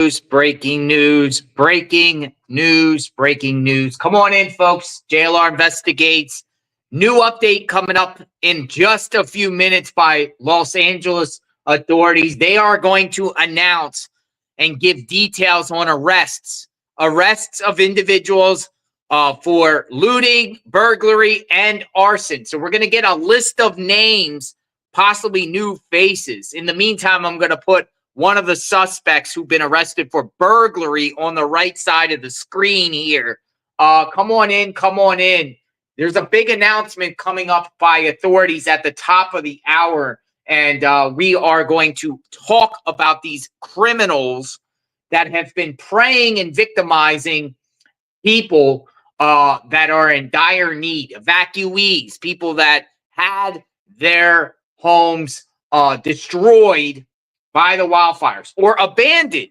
Breaking news. Come on in, folks. JLR Investigates. New update coming up in just a few minutes by Los Angeles authorities. They are going to announce and give details on arrests of individuals for looting, burglary, and arson. So we're going to get a list of names, possibly new faces. In the meantime, I'm going to put one of the suspects who've been arrested for burglary on the right side of the screen here. Come on in. There's a big announcement coming up by authorities at the top of the hour, and we are going to talk about these criminals that have been preying and victimizing people that are in dire need, evacuees, people that had their homes destroyed by the wildfires or abandoned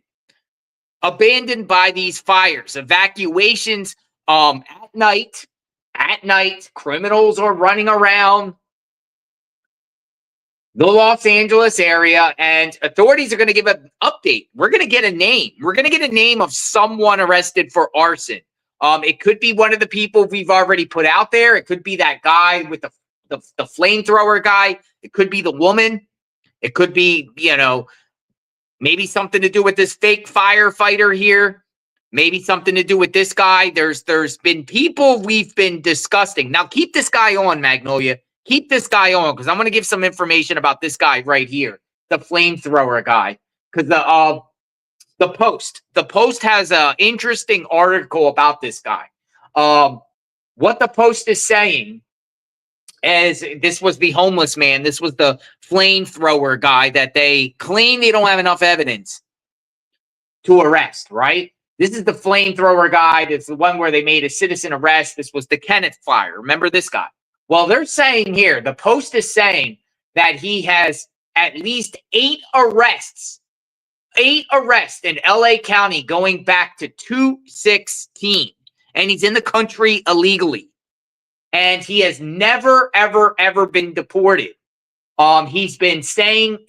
by these fires. Evacuations at night, criminals are running around the Los Angeles area, and authorities are going to give an update. We're going to get a name. We're going to get a name of someone arrested for arson. It could be one of the people we've already put out there. It could be that guy with the flamethrower guy. It could be the woman. It could be, maybe something to do with this fake firefighter here. Maybe something to do with this guy. There's been people we've been discussing. Now, keep this guy on, Magnolia. Keep this guy on, because I'm going to give some information about this guy right here, the flamethrower guy. Because the Post has an interesting article about this guy. What the Post is saying, as this was the homeless man, this was the flamethrower guy that they claim they don't have enough evidence to arrest, right? This is the flamethrower guy. That's the one where they made a citizen arrest. This was the Kenneth fire. Remember this guy? Well, they're saying here, the Post is saying that he has at least 8 arrests in LA County going back to 2016. And he's in the country illegally. And he has never, ever been deported. He's been staying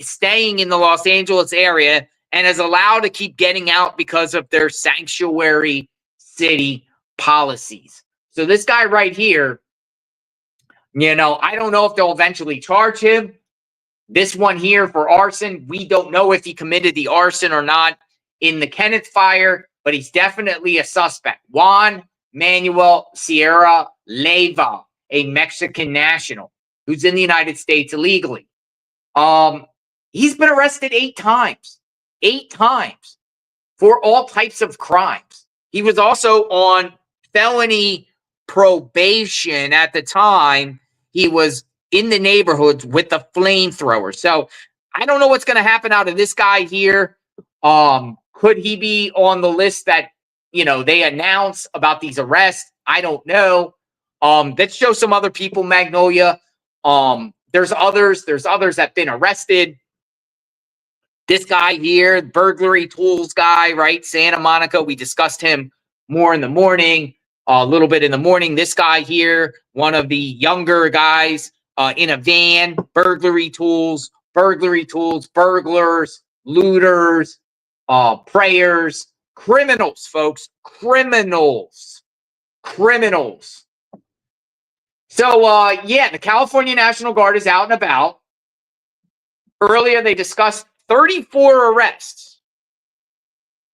in the Los Angeles area and is allowed to keep getting out because of their sanctuary city policies. So this guy right here, I don't know if they'll eventually charge him. This one here for arson, we don't know if he committed the arson or not in the Kenneth fire, but he's definitely a suspect. Juan Manuel Sierra Leyva, a Mexican national who's in the United States illegally. He's been arrested 8 times for all types of crimes. He was also on felony probation at the time he was in the neighborhoods with the flamethrower. So I don't know what's going to happen out of this guy here. Could he be on the list that they announce about these arrests? I don't know. Let's show some other people, Magnolia. There's others that have been arrested. This guy here, burglary tools guy, right? Santa Monica. We discussed him more in the morning, a little bit in the morning. This guy here, one of the younger guys in a van, burglary tools, burglars, looters, prayers, criminals, folks, criminals. So, the California National Guard is out and about. Earlier, they discussed 34 arrests.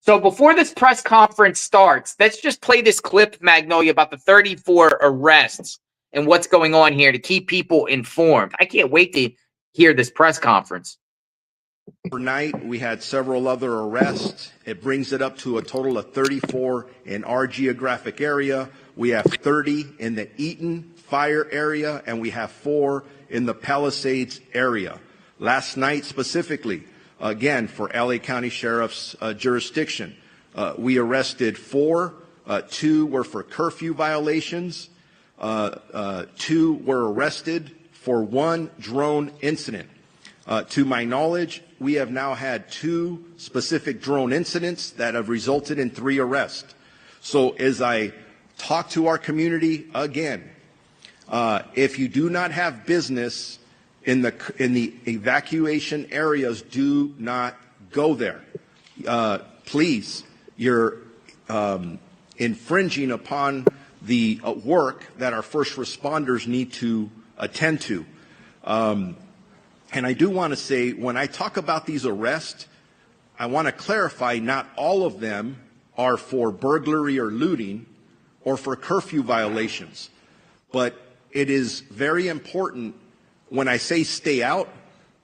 So before this press conference starts, let's just play this clip, Magnolia, about the 34 arrests and what's going on here to keep people informed. I can't wait to hear this press conference. Overnight, we had several other arrests. It brings it up to a total of 34 in our geographic area. We have 30 in the Eaton fire area, and we have 4 in the Palisades area. Last night specifically, again, for LA County Sheriff's jurisdiction, we arrested 4. 2 were for curfew violations. 2 were arrested for 1 drone incident. To my knowledge, we have now had 2 specific drone incidents that have resulted in 3 arrests. So as I talk to our community again, if you do not have business in the evacuation areas, do not go there. please, you're infringing upon the work that our first responders need to attend to. And I do want to say, when I talk about these arrests, I want to clarify not all of them are for burglary or looting or for curfew violations. But it is very important when I say stay out,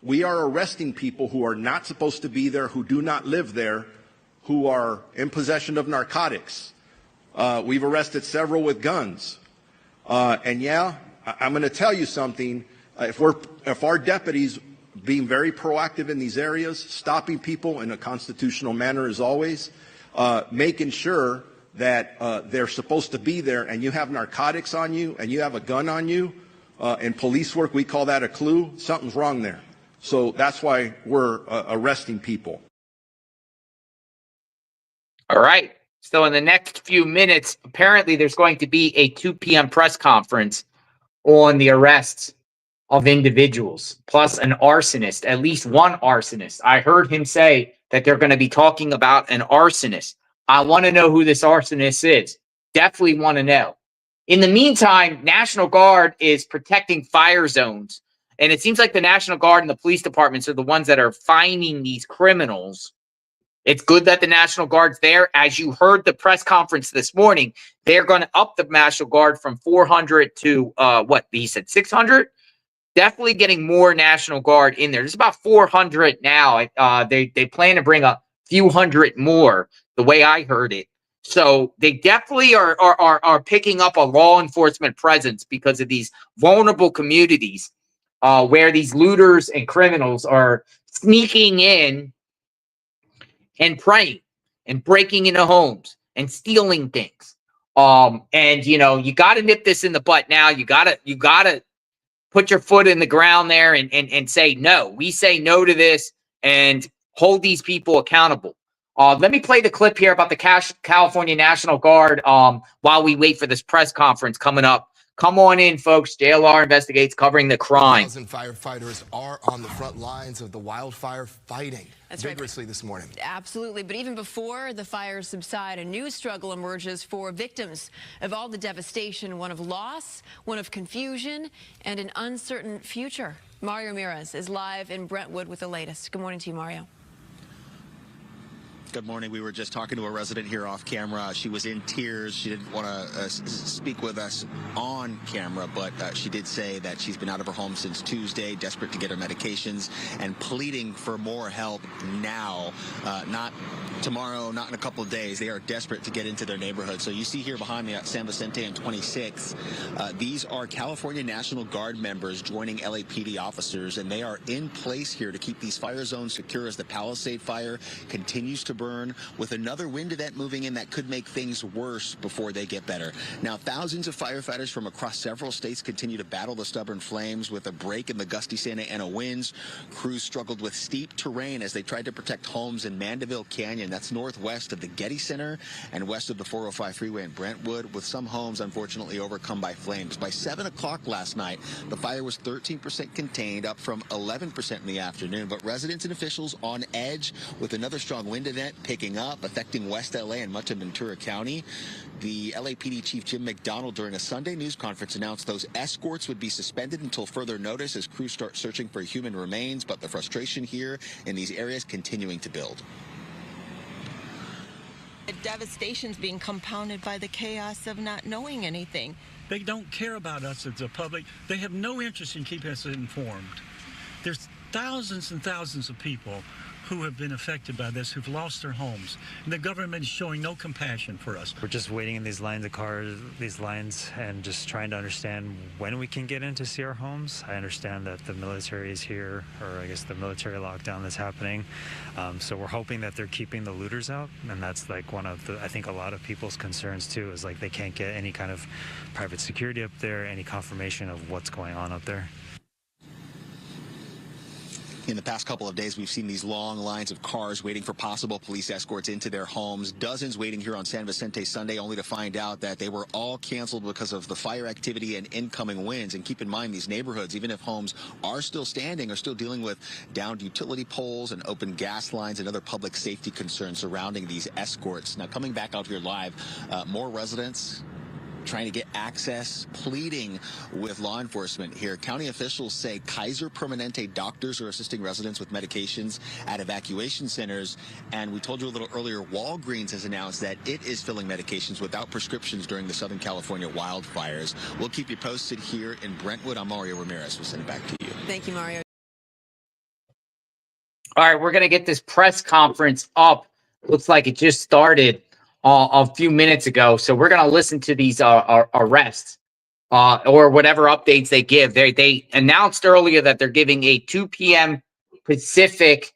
we are arresting people who are not supposed to be there, who do not live there, who are in possession of narcotics. We've arrested several with guns. And yeah, I'm going to tell you something. If our deputies being very proactive in these areas, stopping people in a constitutional manner as always, making sure that they're supposed to be there, and you have narcotics on you and you have a gun on you, in police work we call that a clue, something's wrong there. So that's why we're arresting people. All right. So in the next few minutes, apparently there's going to be a 2 p.m. press conference on the arrests of individuals, plus an arsonist, at least one arsonist. I heard him say that they're going to be talking about an arsonist. I want to know who this arsonist is. Definitely want to know. In the meantime, National Guard is protecting fire zones. And it seems like the National Guard and the police departments are the ones that are finding these criminals. It's good that the National Guard's there. As you heard the press conference this morning, they're going to up the National Guard from 400 to, what, he said 600? Definitely getting more National Guard in there. There's about 400 now. They plan to bring a few hundred more, the way I heard it. So they definitely are picking up a law enforcement presence because of these vulnerable communities where these looters and criminals are sneaking in and preying and breaking into homes and stealing things. And you know, you got to nip this in the butt now. You gotta put your foot in the ground there and say no. We say no to this and hold these people accountable. Let me play the clip here about the California National Guard while we wait for this press conference coming up. Come on in, folks. JLR Investigates, covering the crime. 1,000 firefighters are on the front lines of the wildfire fighting vigorously this morning. Absolutely. But even before the fires subside, a new struggle emerges for victims of all the devastation, one of loss, one of confusion, and an uncertain future. Mario Ramirez is live in Brentwood with the latest. Good morning to you, Mario. Good morning. We were just talking to a resident here off camera. She was in tears. She didn't want to speak with us on camera, but she did say that she's been out of her home since Tuesday, desperate to get her medications and pleading for more help now, not tomorrow, not in a couple of days. They are desperate to get into their neighborhood. So you see here behind me at San Vicente and 26, these are California National Guard members joining LAPD officers, and they are in place here to keep these fire zones secure as the Palisade fire continues to burn, with another wind event moving in that could make things worse before they get better. Now, thousands of firefighters from across several states continue to battle the stubborn flames with a break in the gusty Santa Ana winds. Crews struggled with steep terrain as they tried to protect homes in Mandeville Canyon. That's northwest of the Getty Center and west of the 405 freeway in Brentwood, with some homes unfortunately overcome by flames. By 7 o'clock last night, the fire was 13% contained, up from 11% in the afternoon. But residents and officials on edge with another strong wind event picking up, affecting West LA and much of Ventura County. The LAPD Chief Jim McDonald, during a Sunday news conference, announced those escorts would be suspended until further notice as crews start searching for human remains. But the frustration here in these areas continuing to build. The devastation's being compounded by the chaos of not knowing anything. They don't care about us as the public. They have no interest in keeping us informed. There's thousands and thousands of people who have been affected by this, who've lost their homes, and the government is showing no compassion for us. We're just waiting in these lines of cars, and just trying to understand when we can get in to see our homes. I understand that the military is here, or I guess the military lockdown is happening. So we're hoping that they're keeping the looters out, and that's like one of the, I think a lot of people's concerns too, is like they can't get any kind of private security up there, any confirmation of what's going on up there. In the past couple of days, we've seen these long lines of cars waiting for possible police escorts into their homes. Dozens waiting here on San Vicente Sunday, only to find out that they were all canceled because of the fire activity and incoming winds. And keep in mind, these neighborhoods, even if homes are still standing, are still dealing with downed utility poles and open gas lines and other public safety concerns surrounding these escorts. Now, coming back out here live, more residents trying to get access, pleading with law enforcement here. County officials say Kaiser Permanente doctors are assisting residents with medications at evacuation centers. And we told you a little earlier, Walgreens has announced that it is filling medications without prescriptions during the Southern California wildfires. We'll keep you posted here in Brentwood. I'm Mario Ramirez. We'll send it back to you. Thank you, Mario. All right, we're going to get this press conference up. Looks like it just started a few minutes ago. So we're going to listen to these arrests or whatever updates they give. They announced earlier that they're giving a 2 p.m. Pacific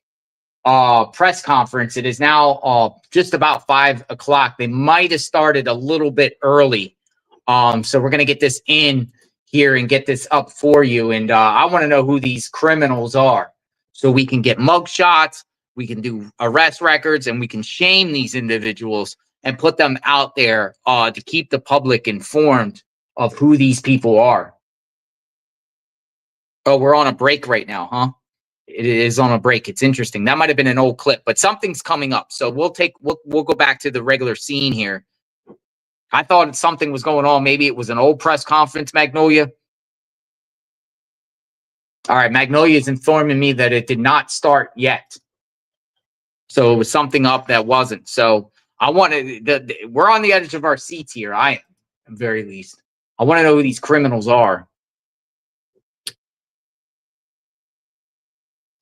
press conference. It is now just about 5 o'clock. They might have started a little bit early. So we're going to get this in here and get this up for you. And I want to know who these criminals are so we can get mug shots, we can do arrest records, and we can shame these individuals and put them out there to keep the public informed of who these people are. Oh, we're on a break right now, huh? It is on a break. It's interesting. That might have been an old clip, but something's coming up. So we'll go back to the regular scene here. I thought something was going on. Maybe it was an old press conference, Magnolia. All right, Magnolia is informing me that it did not start yet. So it was something up that wasn't. So I wanted, we're on the edge of our seats here. I am, at the very least. I want to know who these criminals are.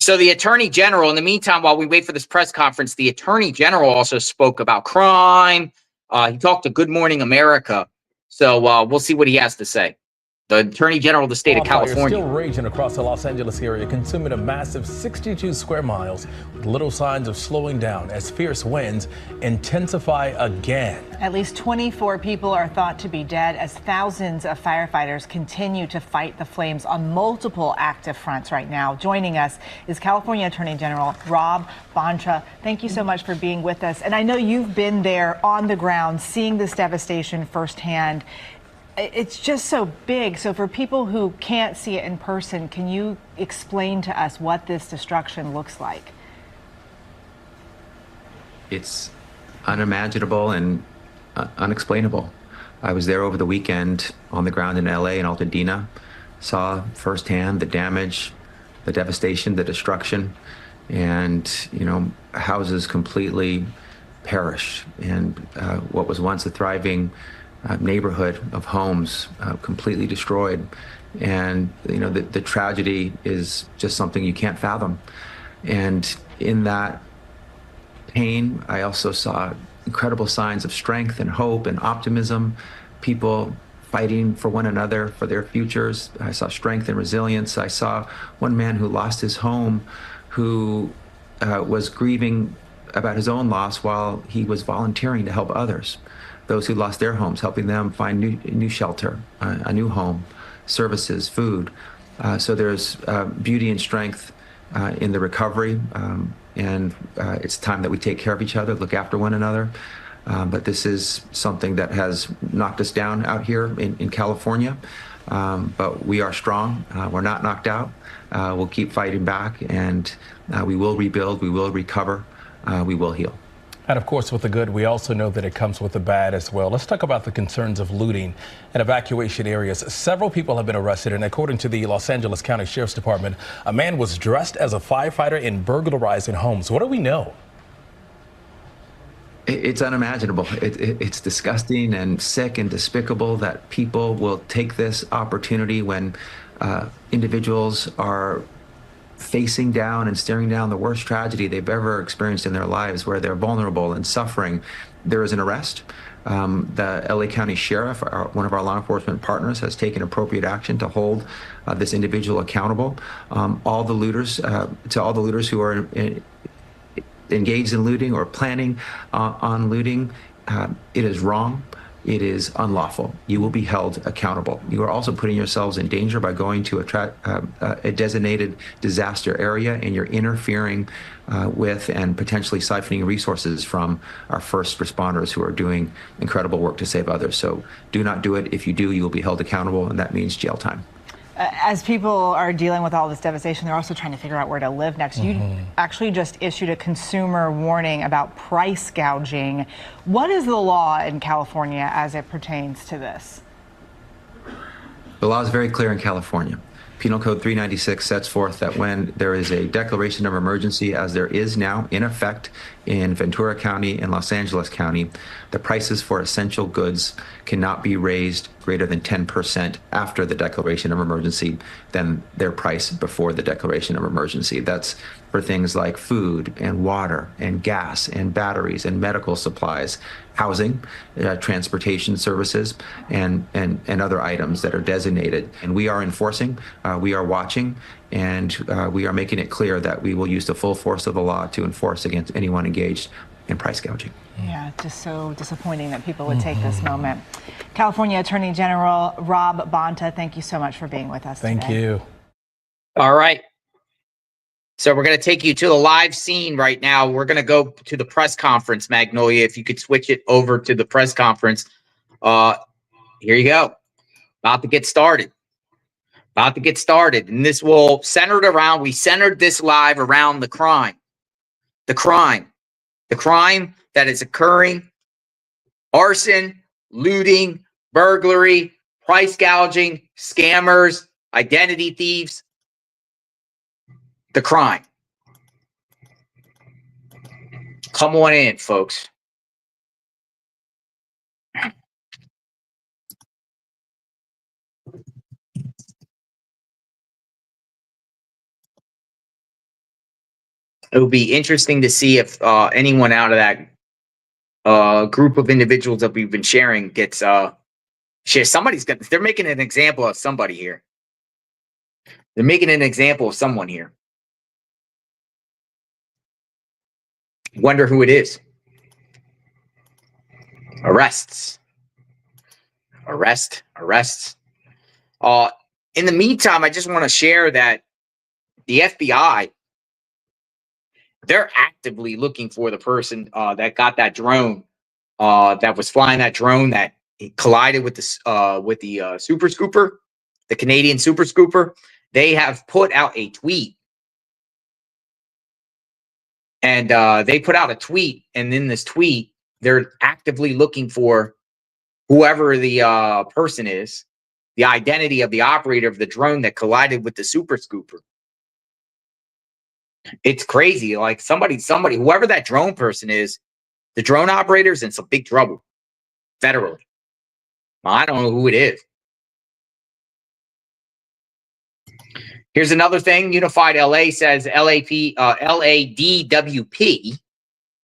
So the Attorney General, in the meantime, while we wait for this press conference, the Attorney General also spoke about crime. He talked to Good Morning America. So we'll see what he has to say. The Attorney General of the state of California. Still raging across the Los Angeles area, consuming a massive 62 square miles with little signs of slowing down as fierce winds intensify again. At least 24 people are thought to be dead as thousands of firefighters continue to fight the flames on multiple active fronts right now. Joining us is California Attorney General Rob Bonta. Thank you so much for being with us. And I know you've been there on the ground, seeing this devastation firsthand. It's just so big. So for people who can't see it in person, can you explain to us what this destruction looks like? It's unimaginable and unexplainable. I was there over the weekend on the ground in LA and Altadena, saw firsthand the damage, the devastation, the destruction, and, you know, houses completely perished. And what was once a thriving neighborhood of homes completely destroyed. And, you know, the tragedy is just something you can't fathom. And in that pain, I also saw incredible signs of strength and hope and optimism, people fighting for one another, for their futures. I saw strength and resilience. I saw one man who lost his home, who was grieving about his own loss while he was volunteering to help others. Those who lost their homes, helping them find new shelter, a new home, services, food. So there's beauty and strength in the recovery, and it's time that we take care of each other, look after one another. But this is something that has knocked us down out here in California. But we are strong. We're not knocked out. We'll keep fighting back, and we will rebuild, we will recover, we will heal. And of course, with the good, we also know that it comes with the bad as well. Let's talk about the concerns of looting at evacuation areas. Several people have been arrested, and according to the Los Angeles County Sheriff's Department, a man was dressed as a firefighter and burglarizing homes. What do we know? It's unimaginable. It's disgusting and sick and despicable that people will take this opportunity when individuals are facing down and staring down the worst tragedy they've ever experienced in their lives, where they're vulnerable and suffering. There is an arrest. The LA County Sheriff, one of our law enforcement partners, has taken appropriate action to hold this individual accountable. All the looters who are engaged in looting or planning on looting, it is wrong. it is unlawful. You will be held accountable. You are also putting yourselves in danger by going to a designated disaster area, and you're interfering with and potentially siphoning resources from our first responders who are doing incredible work to save others. So do not do it. If you do, you will be held accountable, and that means jail time. As people are dealing with all this devastation, they're also trying to figure out where to live next. You actually just issued a consumer warning about price gouging. What is the law in California as it pertains to this? The law is very clear in California. Penal Code 396 sets forth that when there is a declaration of emergency, as there is now in effect in Ventura County and Los Angeles County, the prices for essential goods cannot be raised greater than 10% after the declaration of emergency than their price before the declaration of emergency. That's for things like food and water and gas and batteries and medical supplies, housing, transportation services, and other items that are designated. And we are enforcing, we are watching, and we are making it clear that we will use the full force of the law to enforce against anyone engaged in price gouging. Yeah, just so disappointing that people would take this moment. California Attorney General Rob Bonta, thank you so much for being with us today. Thank you. All right. So we're going to take you to the live scene right now. We're going to go to the press conference, Magnolia. If you could switch it over to the press conference. Here you go. About to get started. About to get started. And this will center it around, we centered this live around the crime. The crime. The crime that is occurring. Arson, looting, burglary, price gouging, scammers, identity thieves. The crime. Come on in, folks. It will be interesting to see if anyone out of that group of individuals that we've been sharing gets share. Somebody's gonna. They're making an example of somebody here. They're making an example of someone here. Wonder who it is. Arrests. Arrests. In the meantime, I just want to share that the FBI, they're actively looking for the person that got that drone, that was flying that drone that collided with the Super Scooper, the Canadian Super Scooper. They have put out a tweet. And they put out a tweet, and in this tweet, they're actively looking for whoever the person is, the identity of the operator of the drone that collided with the Super Scooper. It's crazy. Like somebody, whoever that drone person is, the drone operator's in some big trouble federally. I don't know who it is. Here's another thing. Unified LA says LADWP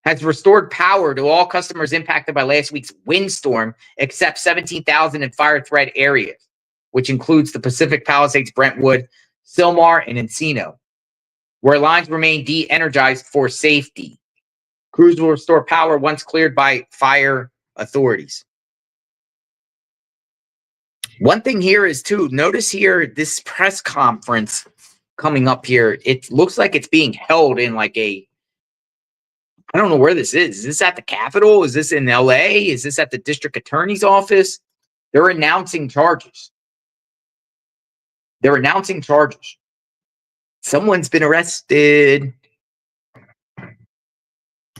has restored power to all customers impacted by last week's windstorm, except 17,000 in fire threat areas, which includes the Pacific Palisades, Brentwood, Sylmar, and Encino, where lines remain de-energized for safety. Crews will restore power once cleared by fire authorities. One thing here is, too, notice here this press conference coming up here. It looks like it's being held in like a, I don't know where this is. Is this at the Capitol? Is this in LA? Is this at the district attorney's office? They're announcing charges. They're announcing charges. Someone's been arrested.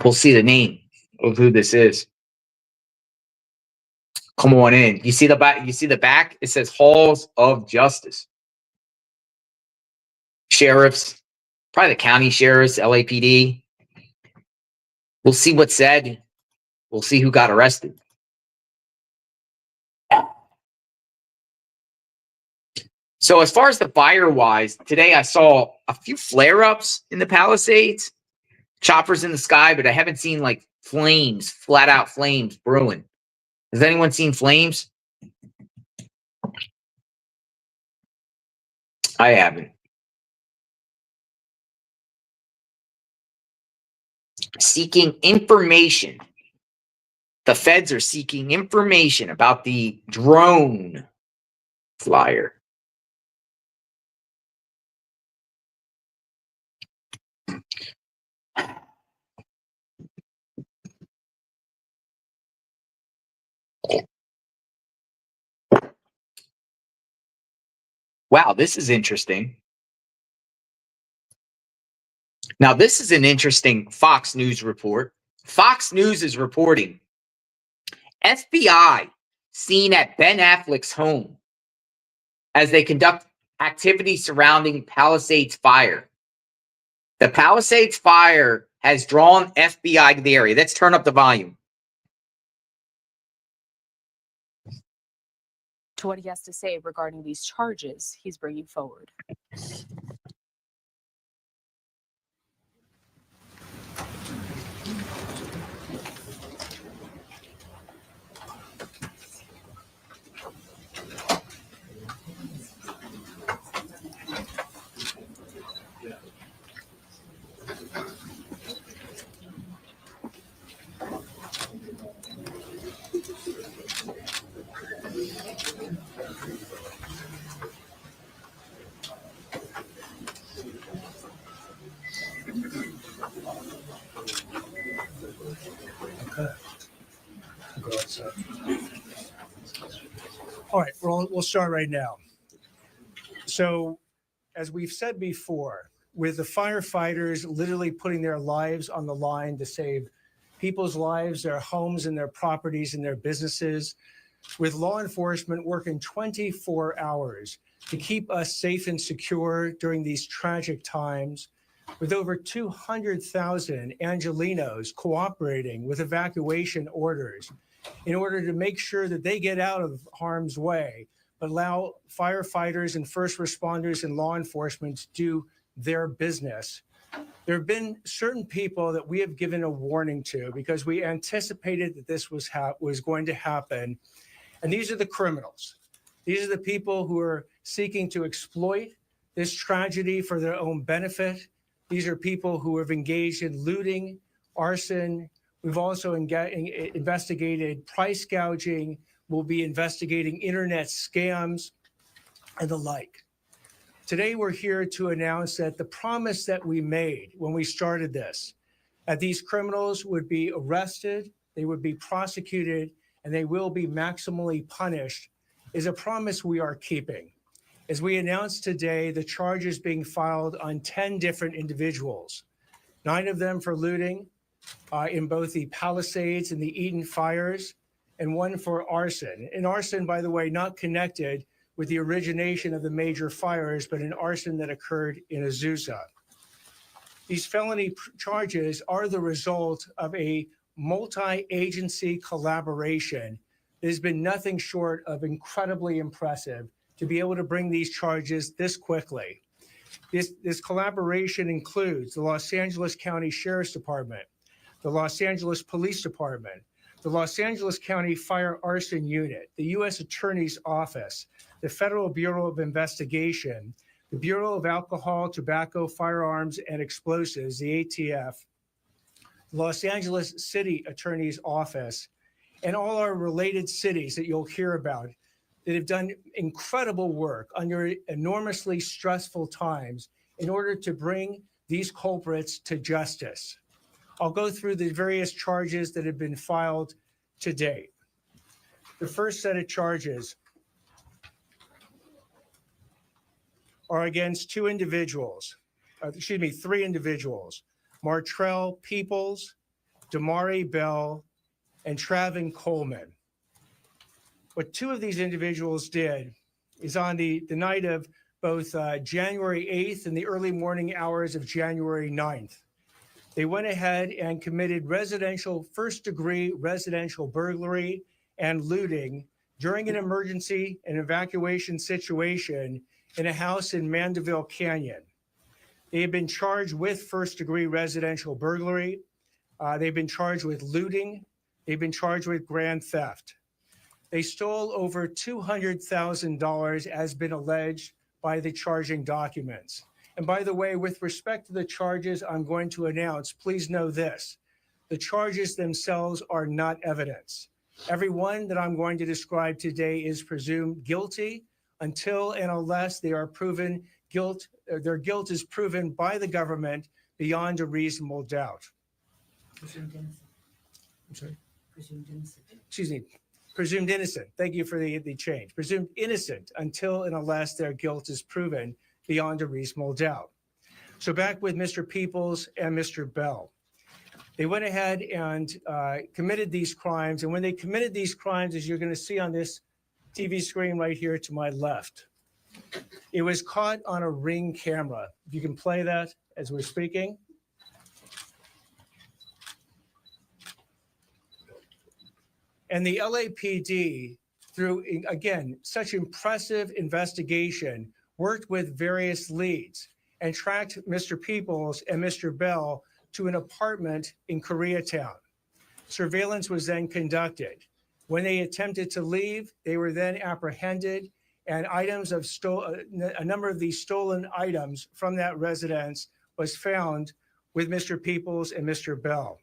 We'll see the name of who this is. Come on in. You see the back? You see the back? It says Halls of Justice. Sheriffs, probably the county sheriffs, LAPD. We'll see what's said. We'll see who got arrested. So as far as the fire-wise, today I saw a few flare-ups in the Palisades, choppers in the sky, but I haven't seen like flames, flat-out flames brewing. Has anyone seen flames? I haven't. Seeking information The feds are seeking information about the drone flyer. Wow, this is interesting. Now, this is an interesting Fox News report. Fox News is reporting FBI seen at Ben Affleck's home as they conduct activities surrounding Palisades fire. The Palisades fire has drawn FBI to the area. Let's turn up the volume. To what he has to say regarding these charges he's bringing forward. All right, we'll start right now. So, as we've said before, with the firefighters literally putting their lives on the line to save people's lives, their homes and their properties and their businesses, with law enforcement working 24 hours to keep us safe and secure during these tragic times, with over 200,000 Angelenos cooperating with evacuation orders in order to make sure that they get out of harm's way, but allow firefighters and first responders and law enforcement to do their business. There have been certain people that we have given a warning to because we anticipated that this was going to happen. And these are the criminals. These are the people who are seeking to exploit this tragedy for their own benefit. These are people who have engaged in looting, arson. We've also investigated price gouging. We'll be investigating internet scams and the like. Today, we're here to announce that the promise that we made when we started this, that these criminals would be arrested, they would be prosecuted, and they will be maximally punished, is a promise we are keeping. As we announced today, the charges being filed on 10 different individuals, 9 of them for looting in both the Palisades and the Eden fires, and 1 for arson. And arson, by the way, not connected with the origination of the major fires, but an arson that occurred in Azusa. These felony charges are the result of a multi-agency collaboration that has been nothing short of incredibly impressive to be able to bring these charges this quickly. This collaboration includes the Los Angeles County Sheriff's Department, the Los Angeles Police Department, the Los Angeles County Fire Arson Unit, the U.S. Attorney's Office, the Federal Bureau of Investigation, the Bureau of Alcohol, Tobacco, Firearms, and Explosives, the ATF, Los Angeles City Attorney's Office, and all our related cities that you'll hear about that have done incredible work under enormously stressful times in order to bring these culprits to justice. I'll go through the various charges that have been filed to date. The first set of charges are against 3 individuals, Martrell Peoples, Damari Bell, and Travin Coleman. What 2 of these individuals did is on the night of both January 8th and the early morning hours of January 9th, they went ahead and committed first-degree residential burglary and looting during an emergency and evacuation situation in a house in Mandeville Canyon. They have been charged with first-degree residential burglary. They've been charged with looting. They've been charged with grand theft. They stole over $200,000 as been alleged by the charging documents. And by the way, with respect to the charges I'm going to announce, please know this. The charges themselves are not evidence. Everyone that I'm going to describe today is presumed guilty until and unless they are proven guilt, their guilt is proven by the government beyond a reasonable doubt. Presumed innocent. I'm sorry? Presumed innocent. Excuse me. Presumed innocent. Thank you for the change. Presumed innocent until and unless their guilt is proven beyond a reasonable doubt. So back with Mr. Peoples and Mr. Bell. They went ahead and committed these crimes. And when they committed these crimes, as you're going to see on this TV screen right here to my left, it was caught on a Ring camera. If you can play that as we're speaking. And the LAPD, through, again, such impressive investigation, worked with various leads and tracked Mr. Peoples and Mr. Bell to an apartment in Koreatown. Surveillance was then conducted. When they attempted to leave, they were then apprehended, and items of a number of these stolen items from that residence was found with Mr. Peoples and Mr. Bell.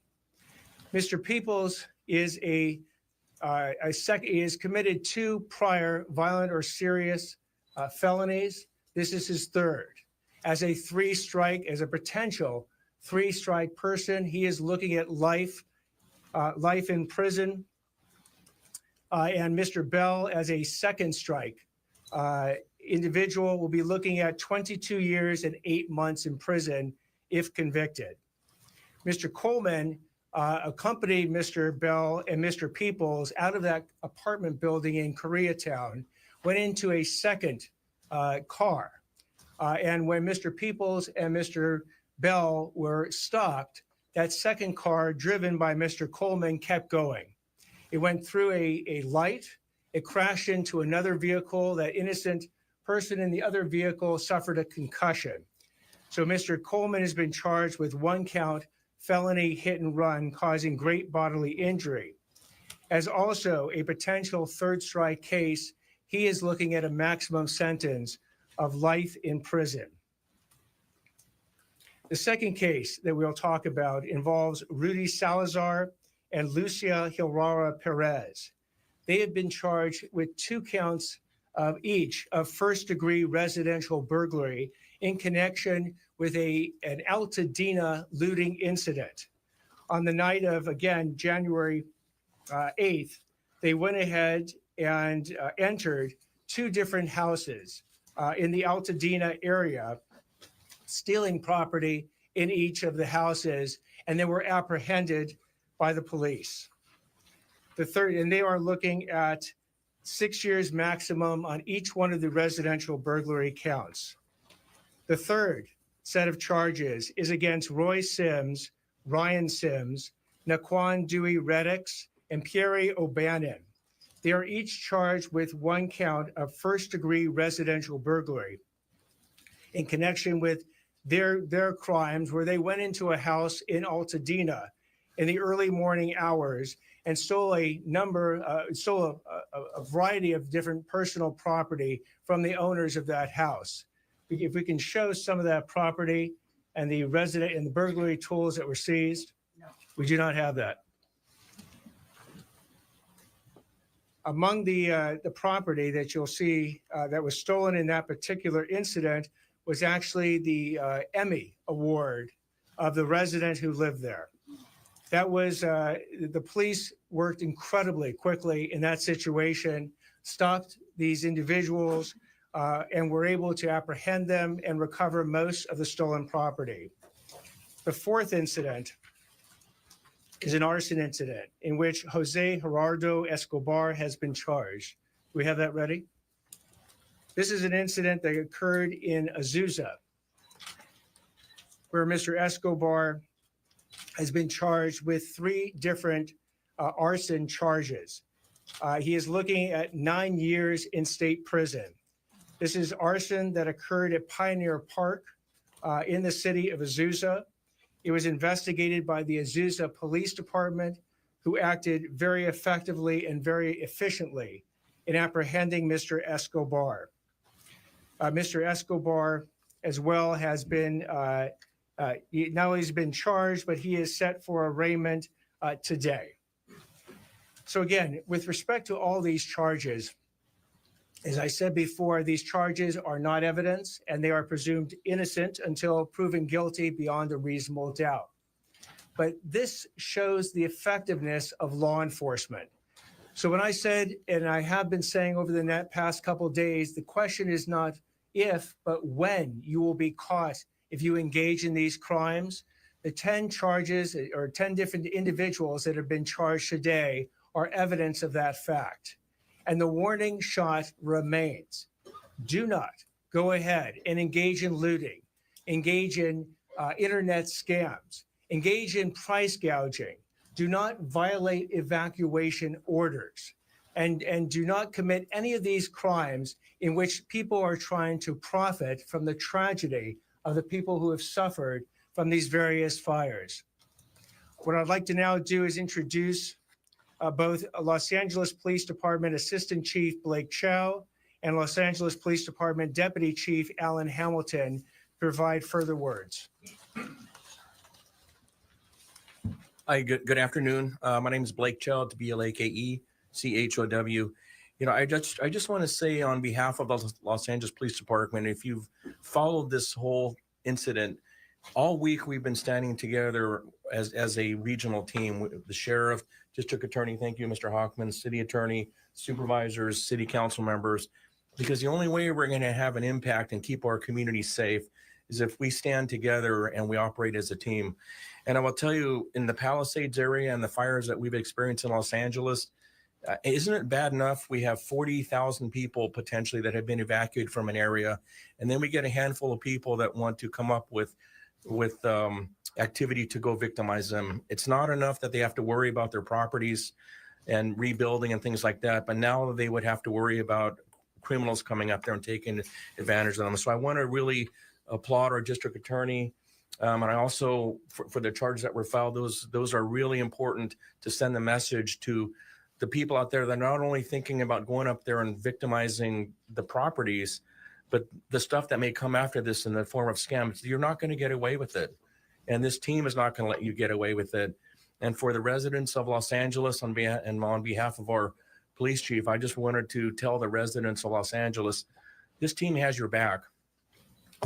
Mr. Peoples is is committed 2 prior violent or serious felonies. This is his third. As a 3-strike, as a potential 3-strike person, he is looking at life in prison. And Mr. Bell, as a 2nd strike individual, will be looking at 22 years and 8 months in prison if convicted. Mr. Coleman accompanied Mr. Bell and Mr. Peoples out of that apartment building in Koreatown, went into a 2nd car. And when Mr. Peoples and Mr. Bell were stopped, that 2nd car, driven by Mr. Coleman, kept going. It went through a light. It crashed into another vehicle. That innocent person in the other vehicle suffered a concussion. So Mr. Coleman has been charged with 1-count felony hit and run causing great bodily injury. As also a potential 3rd strike case, he is looking at a maximum sentence of life in prison. The second case that we'll talk about involves Rudy Salazar and Lucia Hilrara Perez. They have been charged with 2 counts of each of 1st-degree residential burglary in connection with an Altadena looting incident. On the night of, again, January 8th, they went ahead and entered 2 different houses in the Altadena area, stealing property in each of the houses, and they were apprehended by the police. The third, and they are looking at 6 years maximum on each one of the residential burglary counts. The third set of charges is against Roy Sims, Ryan Sims, Naquan Dewey Reddix, and Pierre O'Bannon. They are each charged with 1 count of 1st-degree residential burglary in connection with their crimes, where they went into a house in Altadena in the early morning hours and stole a variety of different personal property from the owners of that house. If we can show some of that property and the resident and the burglary tools that were seized, we do not have that. Among the property that you'll see that was stolen in that particular incident was actually the Emmy Award of the resident who lived there. That was, the police worked incredibly quickly in that situation, stopped these individuals, and were able to apprehend them and recover most of the stolen property. The 4th incident is an arson incident in which Jose Carranza-Escobar has been charged. Do we have that ready? This is an incident that occurred in Azusa, where Mr. Escobar has been charged with 3 different arson charges. He is looking at 9 years in state prison. This is arson that occurred at Pioneer Park in the city of Azusa. It was investigated by the Azusa Police Department, who acted very effectively and very efficiently in apprehending Mr. Escobar. Mr. Escobar, as well, has been, not only has been charged, but he is set for arraignment today. So again, with respect to all these charges, as I said before, these charges are not evidence and they are presumed innocent until proven guilty beyond a reasonable doubt. But this shows the effectiveness of law enforcement. So when I said, and I have been saying over the past couple of days, the question is not if, but when you will be caught if you engage in these crimes. The 10 charges or 10 different individuals that have been charged today are evidence of that fact. And the warning shot remains. Do not go ahead and engage in looting, engage in internet scams, engage in price gouging. Do not violate evacuation orders, and do not commit any of these crimes in which people are trying to profit from the tragedy of the people who have suffered from these various fires. What I'd like to now do is introduce both Los Angeles Police Department Assistant Chief Blake Chow and Los Angeles Police Department Deputy Chief Alan Hamilton provide further words. Hi, good afternoon. My name is Blake Chow, BLAKE-CHOW. You know, I just want to say on behalf of the Los Angeles Police Department, if you've followed this whole incident, all week we've been standing together as a regional team, the sheriff, district attorney, thank you, Mr. Hockman, city attorney, supervisors, city council members, because the only way we're going to have an impact and keep our community safe is if we stand together and we operate as a team. And I will tell you, in the Palisades area and the fires that we've experienced in Los Angeles, isn't it bad enough we have 40,000 people potentially that have been evacuated from an area, and then we get a handful of people that want to come up with activity to go victimize them. It's not enough that they have to worry about their properties and rebuilding and things like that, but now they would have to worry about criminals coming up there and taking advantage of them. So I want to really applaud our district attorney. And I also, for the charges that were filed, those are really important to send the message to the people out there that are not only thinking about going up there and victimizing the properties, but the stuff that may come after this in the form of scams. You're not going to get away with it. And this team is not going to let you get away with it. And for the residents of Los Angeles, on behalf of our police chief, I just wanted to tell the residents of Los Angeles, this team has your back.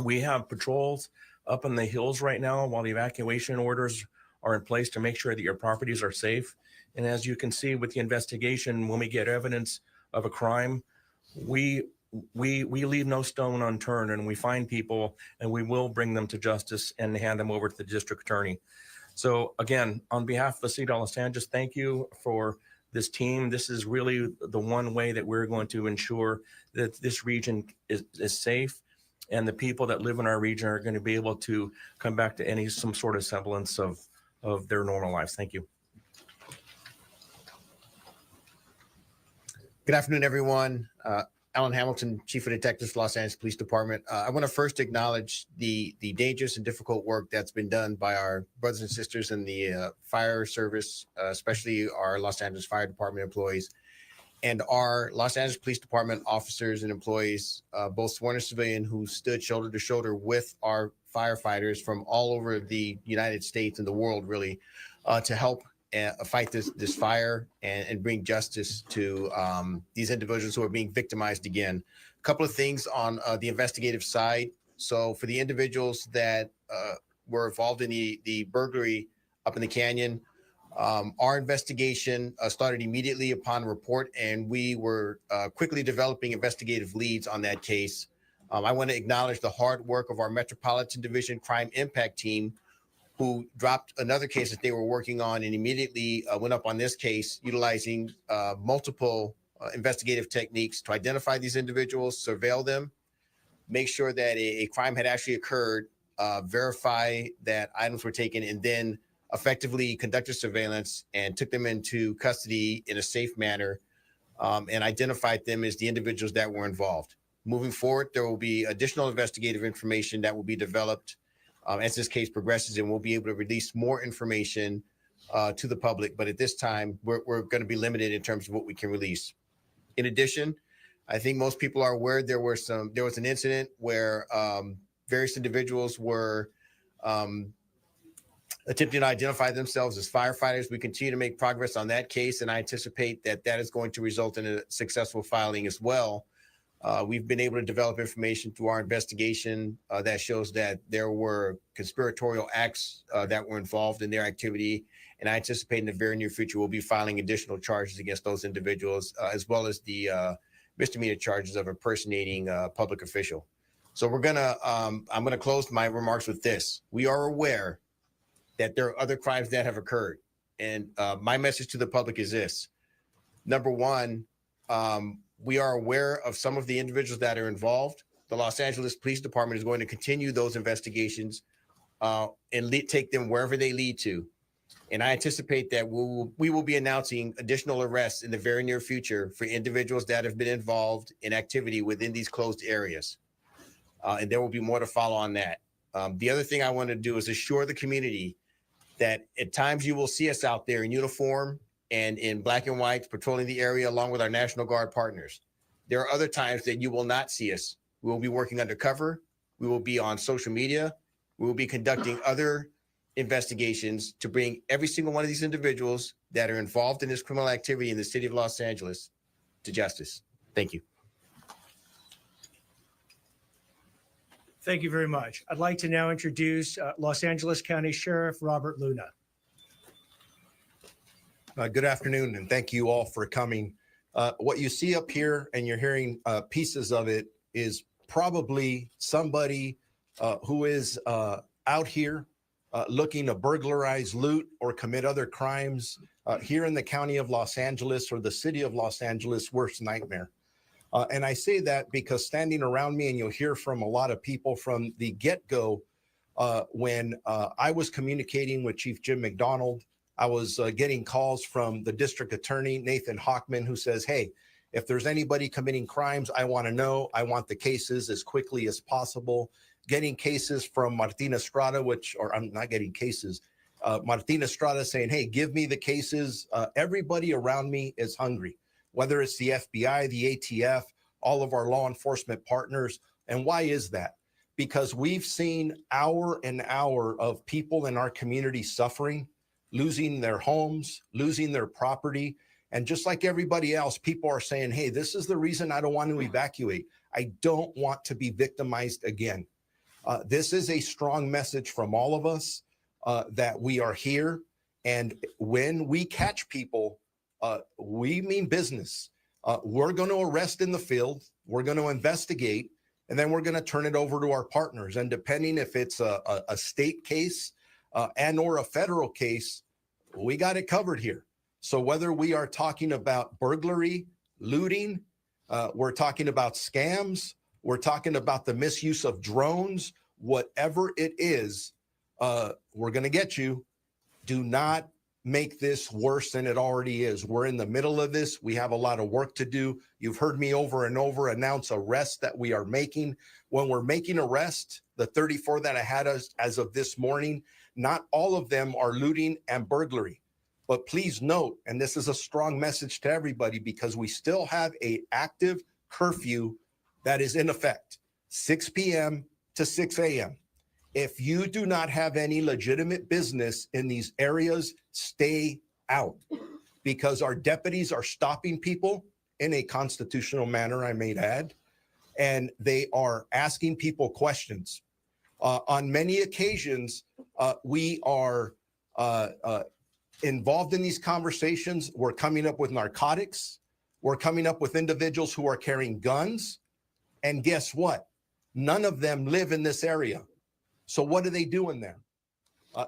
We have patrols up in the hills right now while the evacuation orders are in place to make sure that your properties are safe. And as you can see with the investigation, when we get evidence of a crime, we leave no stone unturned, and we find people and we will bring them to justice and hand them over to the district attorney. So again, on behalf of the city of Los Angeles, thank you for this team. This is really the one way that we're going to ensure that this region is safe, and the people that live in our region are going to be able to come back to some sort of semblance of their normal lives. Thank you. Good afternoon, everyone. Alan Hamilton, Chief of Detectives, Los Angeles Police Department. I want to first acknowledge the dangerous and difficult work that's been done by our brothers and sisters in the fire service, especially our Los Angeles Fire Department employees, and our Los Angeles Police Department officers and employees, both sworn and civilian, who stood shoulder to shoulder with our firefighters from all over the United States and the world, really, to help fight this fire and bring justice to these individuals who are being victimized again. A couple of things on the investigative side. So for the individuals that were involved in the burglary up in the canyon, our investigation started immediately upon report, and we were quickly developing investigative leads on that case. I want to acknowledge the hard work of our Metropolitan Division Crime Impact Team, who dropped another case that they were working on and immediately went up on this case, utilizing multiple investigative techniques to identify these individuals, surveil them, make sure that a crime had actually occurred, verify that items were taken, and then effectively conducted surveillance and took them into custody in a safe manner, and identified them as the individuals that were involved. Moving forward, there will be additional investigative information that will be developed as this case progresses, and we'll be able to release more information to the public. But at this time, we're going to be limited in terms of what we can release. In addition, I think most people are aware there was an incident where various individuals were attempting to identify themselves as firefighters. We continue to make progress on that case, and I anticipate that that is going to result in a successful filing as well. We've been able to develop information through our investigation that shows that there were conspiratorial acts that were involved in their activity, and I anticipate in the very near future we'll be filing additional charges against those individuals, as well as the misdemeanor charges of impersonating a public official. So I'm gonna close my remarks with this. We are aware that there are other crimes that have occurred. And my message to the public is this. Number one, we are aware of some of the individuals that are involved. The Los Angeles Police Department is going to continue those investigations and take them wherever they lead to. And I anticipate that we will be announcing additional arrests in the very near future for individuals that have been involved in activity within these closed areas. And there will be more to follow on that. The other thing I want to do is assure the community that at times you will see us out there in uniform and in black and white patrolling the area along with our National Guard partners. There are other times that you will not see us. We will be working undercover. We will be on social media. We will be conducting other investigations to bring every single one of these individuals that are involved in this criminal activity in the city of Los Angeles to justice. Thank you. Thank you very much. I'd like to now introduce Los Angeles County Sheriff Robert Luna. Good afternoon, and thank you all for coming. What you see up here, and you're hearing pieces of it, is probably somebody who is out here looking to burglarize, loot, or commit other crimes here in the county of Los Angeles or the city of Los Angeles' worst nightmare. And I say that because standing around me, and you'll hear from a lot of people from the get-go, when I was communicating with Chief Jim McDonald, I was getting calls from the district attorney, Nathan Hockman, who says, hey, if there's anybody committing crimes, I want to know. I want the cases as quickly as possible. Getting cases from Martina Estrada, or I'm not getting cases, Martina Estrada saying, hey, give me the cases. Everybody around me is hungry, whether it's the FBI, the ATF, all of our law enforcement partners. And why is that? Because we've seen hour and hour of people in our community suffering, losing their homes, losing their property. And just like everybody else, people are saying, hey, this is the reason I don't want to evacuate. I don't want to be victimized again. This is a strong message from all of us that we are here. And when we catch people, we mean business. We're going to arrest in the field. We're going to investigate, and then we're going to turn it over to our partners. And depending if it's a state case and or a federal case, we got it covered here. So whether we are talking about burglary, looting, we're talking about scams, we're talking about the misuse of drones, whatever it is, we're going to get you. Do not make this worse than it already is. We're in the middle of this. We have a lot of work to do. You've heard me over and over announce arrests that we are making. When we're making arrests, the 34 that I had as of this morning, not all of them are looting and burglary. But please note, and this is a strong message to everybody, because we still have an active curfew that is in effect, 6 p.m. to 6 a.m. If you do not have any legitimate business in these areas, stay out, because our deputies are stopping people in a constitutional manner, I may add, and they are asking people questions. On many occasions, we are involved in these conversations. We're coming up with narcotics. We're coming up with individuals who are carrying guns. And guess what? None of them live in this area. So what are they doing there?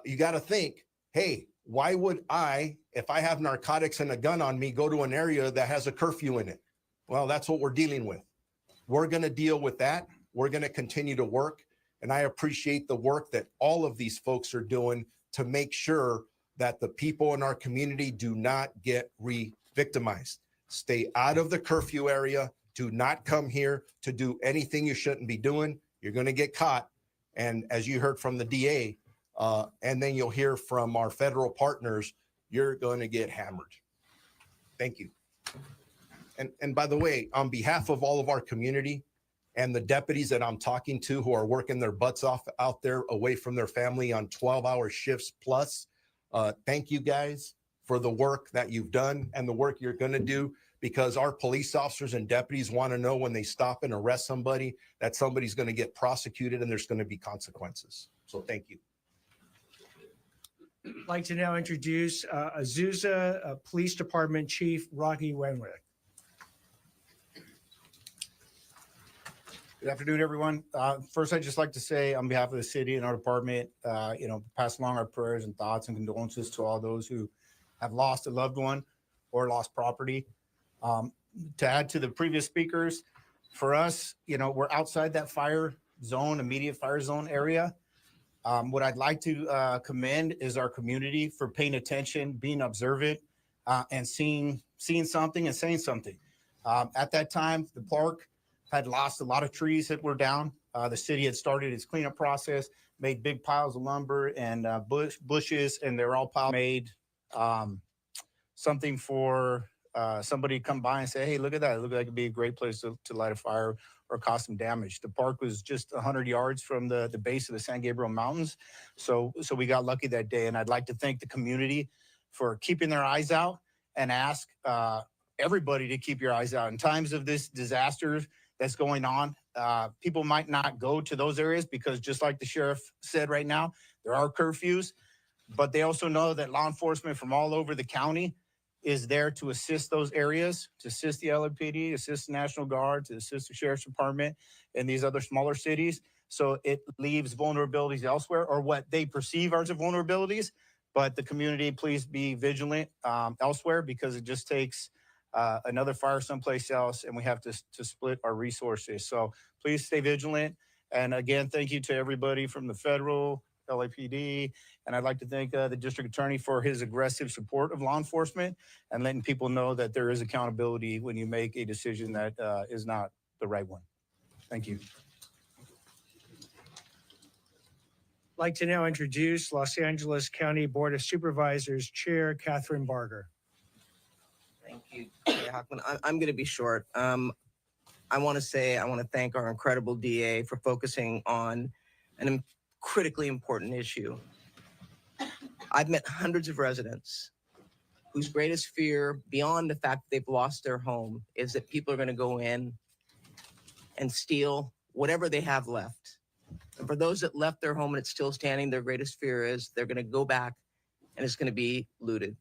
You got to think, hey, why would I, if I have narcotics and a gun on me, go to an area that has a curfew in it? Well, that's what we're dealing with. We're going to deal with that. We're going to continue to work. And I appreciate the work that all of these folks are doing to make sure that the people in our community do not get re-victimized. Stay out of the curfew area. Do not come here to do anything you shouldn't be doing. You're going to get caught. And as you heard from the DA, and then you'll hear from our federal partners, you're going to get hammered. Thank you. And by the way, on behalf of all of our community, and the deputies that I'm talking to who are working their butts off out there away from their family on 12-hour shifts plus. Thank you guys for the work that you've done and the work you're going to do, because our police officers and deputies want to know when they stop and arrest somebody that somebody's going to get prosecuted and there's going to be consequences. So thank you. I'd like to now introduce Azusa Police Department Chief Rocky Wenwick. Good afternoon, everyone. First, I'd just like to say on behalf of the city and our department, pass along our prayers and thoughts and condolences to all those who have lost a loved one or lost property. To add to the previous speakers, for us, we're outside that fire zone, immediate fire zone area. What I'd like to commend is our community for paying attention, being observant, and seeing something and saying something. At that time, the park had lost a lot of trees that were down. The city had started its cleanup process, made big piles of lumber and bushes, and they're all piled. Made something for somebody to come by and say, hey, look at that. It looked like it'd be a great place to light a fire or cause some damage. The park was just 100 yards from the base of the San Gabriel Mountains. So we got lucky that day. And I'd like to thank the community for keeping their eyes out and ask everybody to keep your eyes out. In times of this disaster that's going on, people might not go to those areas because, just like the sheriff said right now, there are curfews, but they also know that law enforcement from all over the county is there to assist those areas, to assist the LAPD, assist the National Guard, to assist the Sheriff's Department and these other smaller cities. So it leaves vulnerabilities elsewhere, or what they perceive as vulnerabilities. But the community, please be vigilant elsewhere, because it just takes another fire someplace else, and we have to split our resources. So please stay vigilant. And again, thank you to everybody from the federal, LAPD, and I'd like to thank the district attorney for his aggressive support of law enforcement and letting people know that there is accountability when you make a decision that is not the right one. Thank you. I'd like to now introduce Los Angeles County Board of Supervisors Chair Catherine Barger. Thank you, Chair Hockman. I'm going to be short. I want to thank our incredible DA for focusing on an critically important issue. I've met hundreds of residents whose greatest fear, beyond the fact that they've lost their home, is that people are going to go in and steal whatever they have left. And for those that left their home and it's still standing, their greatest fear is they're going to go back and it's going to be looted.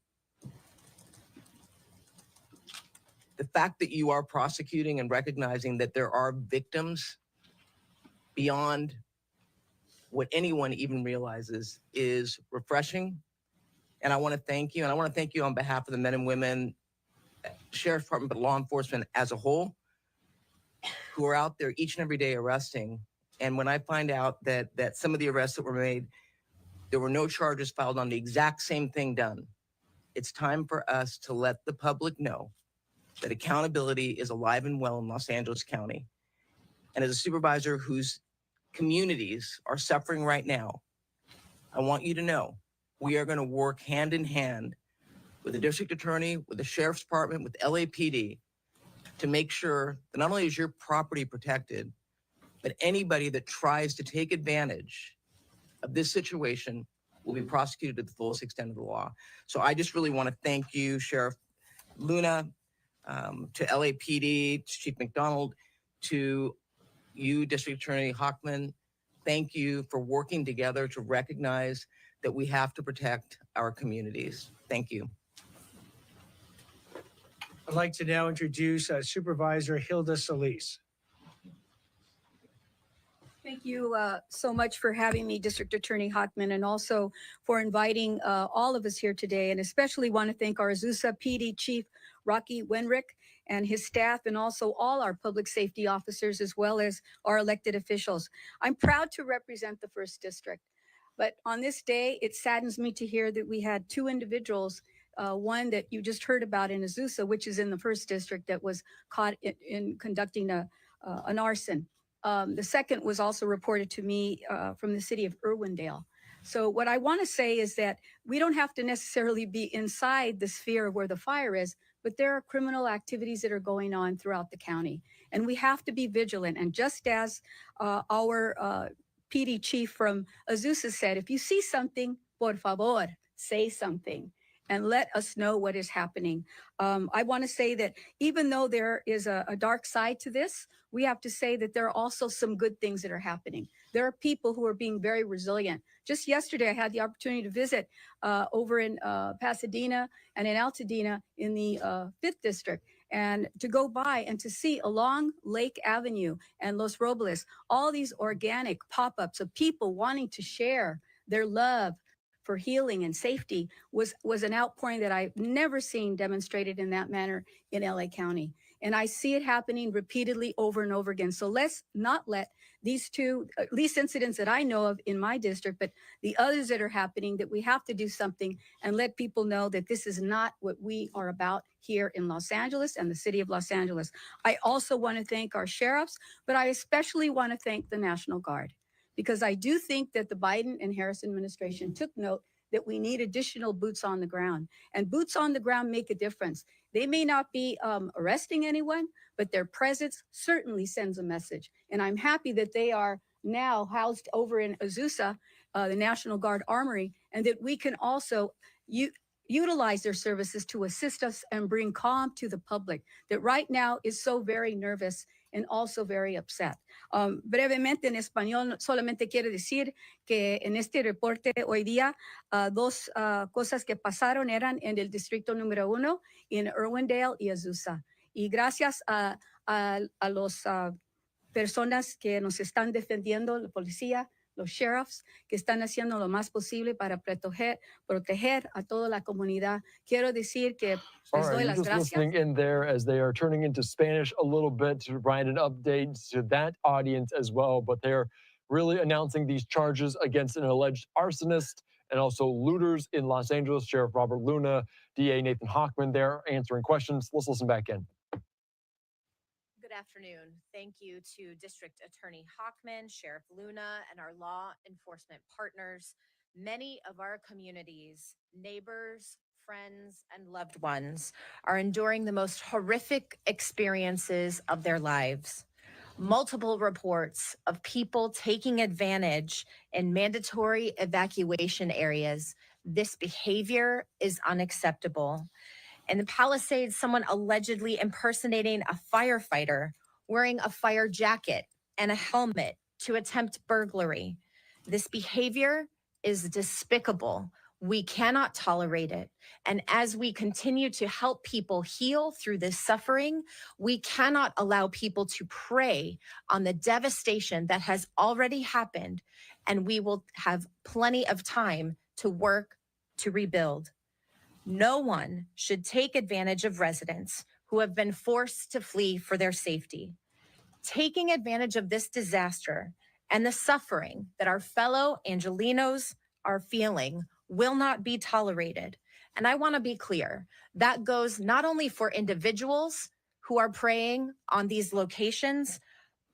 The fact that you are prosecuting and recognizing that there are victims beyond what anyone even realizes is refreshing. And I want to thank you. And I want to thank you on behalf of the men and women, Sheriff's Department, but law enforcement as a whole, who are out there each and every day arresting. And when I find out that some of the arrests that were made, there were no charges filed on the exact same thing done, it's time for us to let the public know that accountability is alive and well in Los Angeles County. And as a supervisor whose communities are suffering right now, I want you to know we are going to work hand in hand with the district attorney, with the sheriff's department, with LAPD to make sure that not only is your property protected, but anybody that tries to take advantage of this situation will be prosecuted to the fullest extent of the law. So I just really want to thank you, Sheriff Luna, to LAPD, to Chief McDonald, to you, District Attorney Hockman. Thank you for working together to recognize that we have to protect our communities. Thank you. I'd like to now introduce Supervisor Hilda Solis. Thank you so much for having me, District Attorney Hockman, and also for inviting all of us here today, and especially want to thank our Azusa PD Chief Rocky Wenwick and his staff, and also all our public safety officers, as well as our elected officials. I'm proud to represent the 1st District, but on this day, it saddens me to hear that we had 2 individuals, one that you just heard about in Azusa, which is in the 1st District, that was caught in conducting an arson. The second was also reported to me from the city of Irwindale. So what I want to say is that we don't have to necessarily be inside the sphere of where the fire is, but there are criminal activities that are going on throughout the county. And we have to be vigilant. And just as our PD chief from Azusa said, if you see something, por favor, say something and let us know what is happening. I want to say that even though there is a dark side to this, we have to say that there are also some good things that are happening. There are people who are being very resilient. Just yesterday, I had the opportunity to visit over in Pasadena and in Altadena in the 5th District, and to go by and to see along Lake Avenue and Los Robles, all these organic pop-ups of people wanting to share their love for healing and safety was an outpouring that I've never seen demonstrated in that manner in LA County. And I see it happening repeatedly over and over again. So let's not let these two, at least incidents that I know of in my district, but the others that are happening, that we have to do something and let people know that this is not what we are about here in Los Angeles and the city of Los Angeles. I also want to thank our sheriffs, but I especially want to thank the National Guard, because I do think that the Biden and Harris administration took note that we need additional boots on the ground. And boots on the ground make a difference. They may not be arresting anyone, but their presence certainly sends a message. And I'm happy that they are now housed over in Azusa, the National Guard Armory, and that we can also utilize their services to assist us and bring calm to the public that right now is so very nervous and also very upset. Brevemente en español, solamente quiero decir que en este reporte hoy día, dos cosas que pasaron eran en el distrito número 1, en Irwindale y Azusa. Y gracias a las personas que nos están defendiendo, la policía, los sheriffs, que están haciendo lo más posible para proteger a toda la comunidad. Quiero decir que les doy las gracias. Listening in there as they are turning into Spanish a little bit to provide an update to that audience as well, but they're really announcing these charges against an alleged arsonist and also looters in Los Angeles. Sheriff Robert Luna, DA Nathan Hochman there answering questions. Let's listen back in. Good afternoon. Thank you to District Attorney Hochman, Sheriff Luna, and our law enforcement partners. Many of our communities, neighbors, friends, and loved ones are enduring the most horrific experiences of their lives. Multiple reports of people taking advantage in mandatory evacuation areas. This behavior is unacceptable. In the Palisades, someone allegedly impersonating a firefighter, wearing a fire jacket and a helmet to attempt burglary. This behavior is despicable. We cannot tolerate it. And as we continue to help people heal through this suffering, we cannot allow people to prey on the devastation that has already happened, and we will have plenty of time to work to rebuild. No one should take advantage of residents who have been forced to flee for their safety. Taking advantage of this disaster and the suffering that our fellow Angelenos are feeling will not be tolerated. And I want to be clear, that goes not only for individuals who are preying on these locations,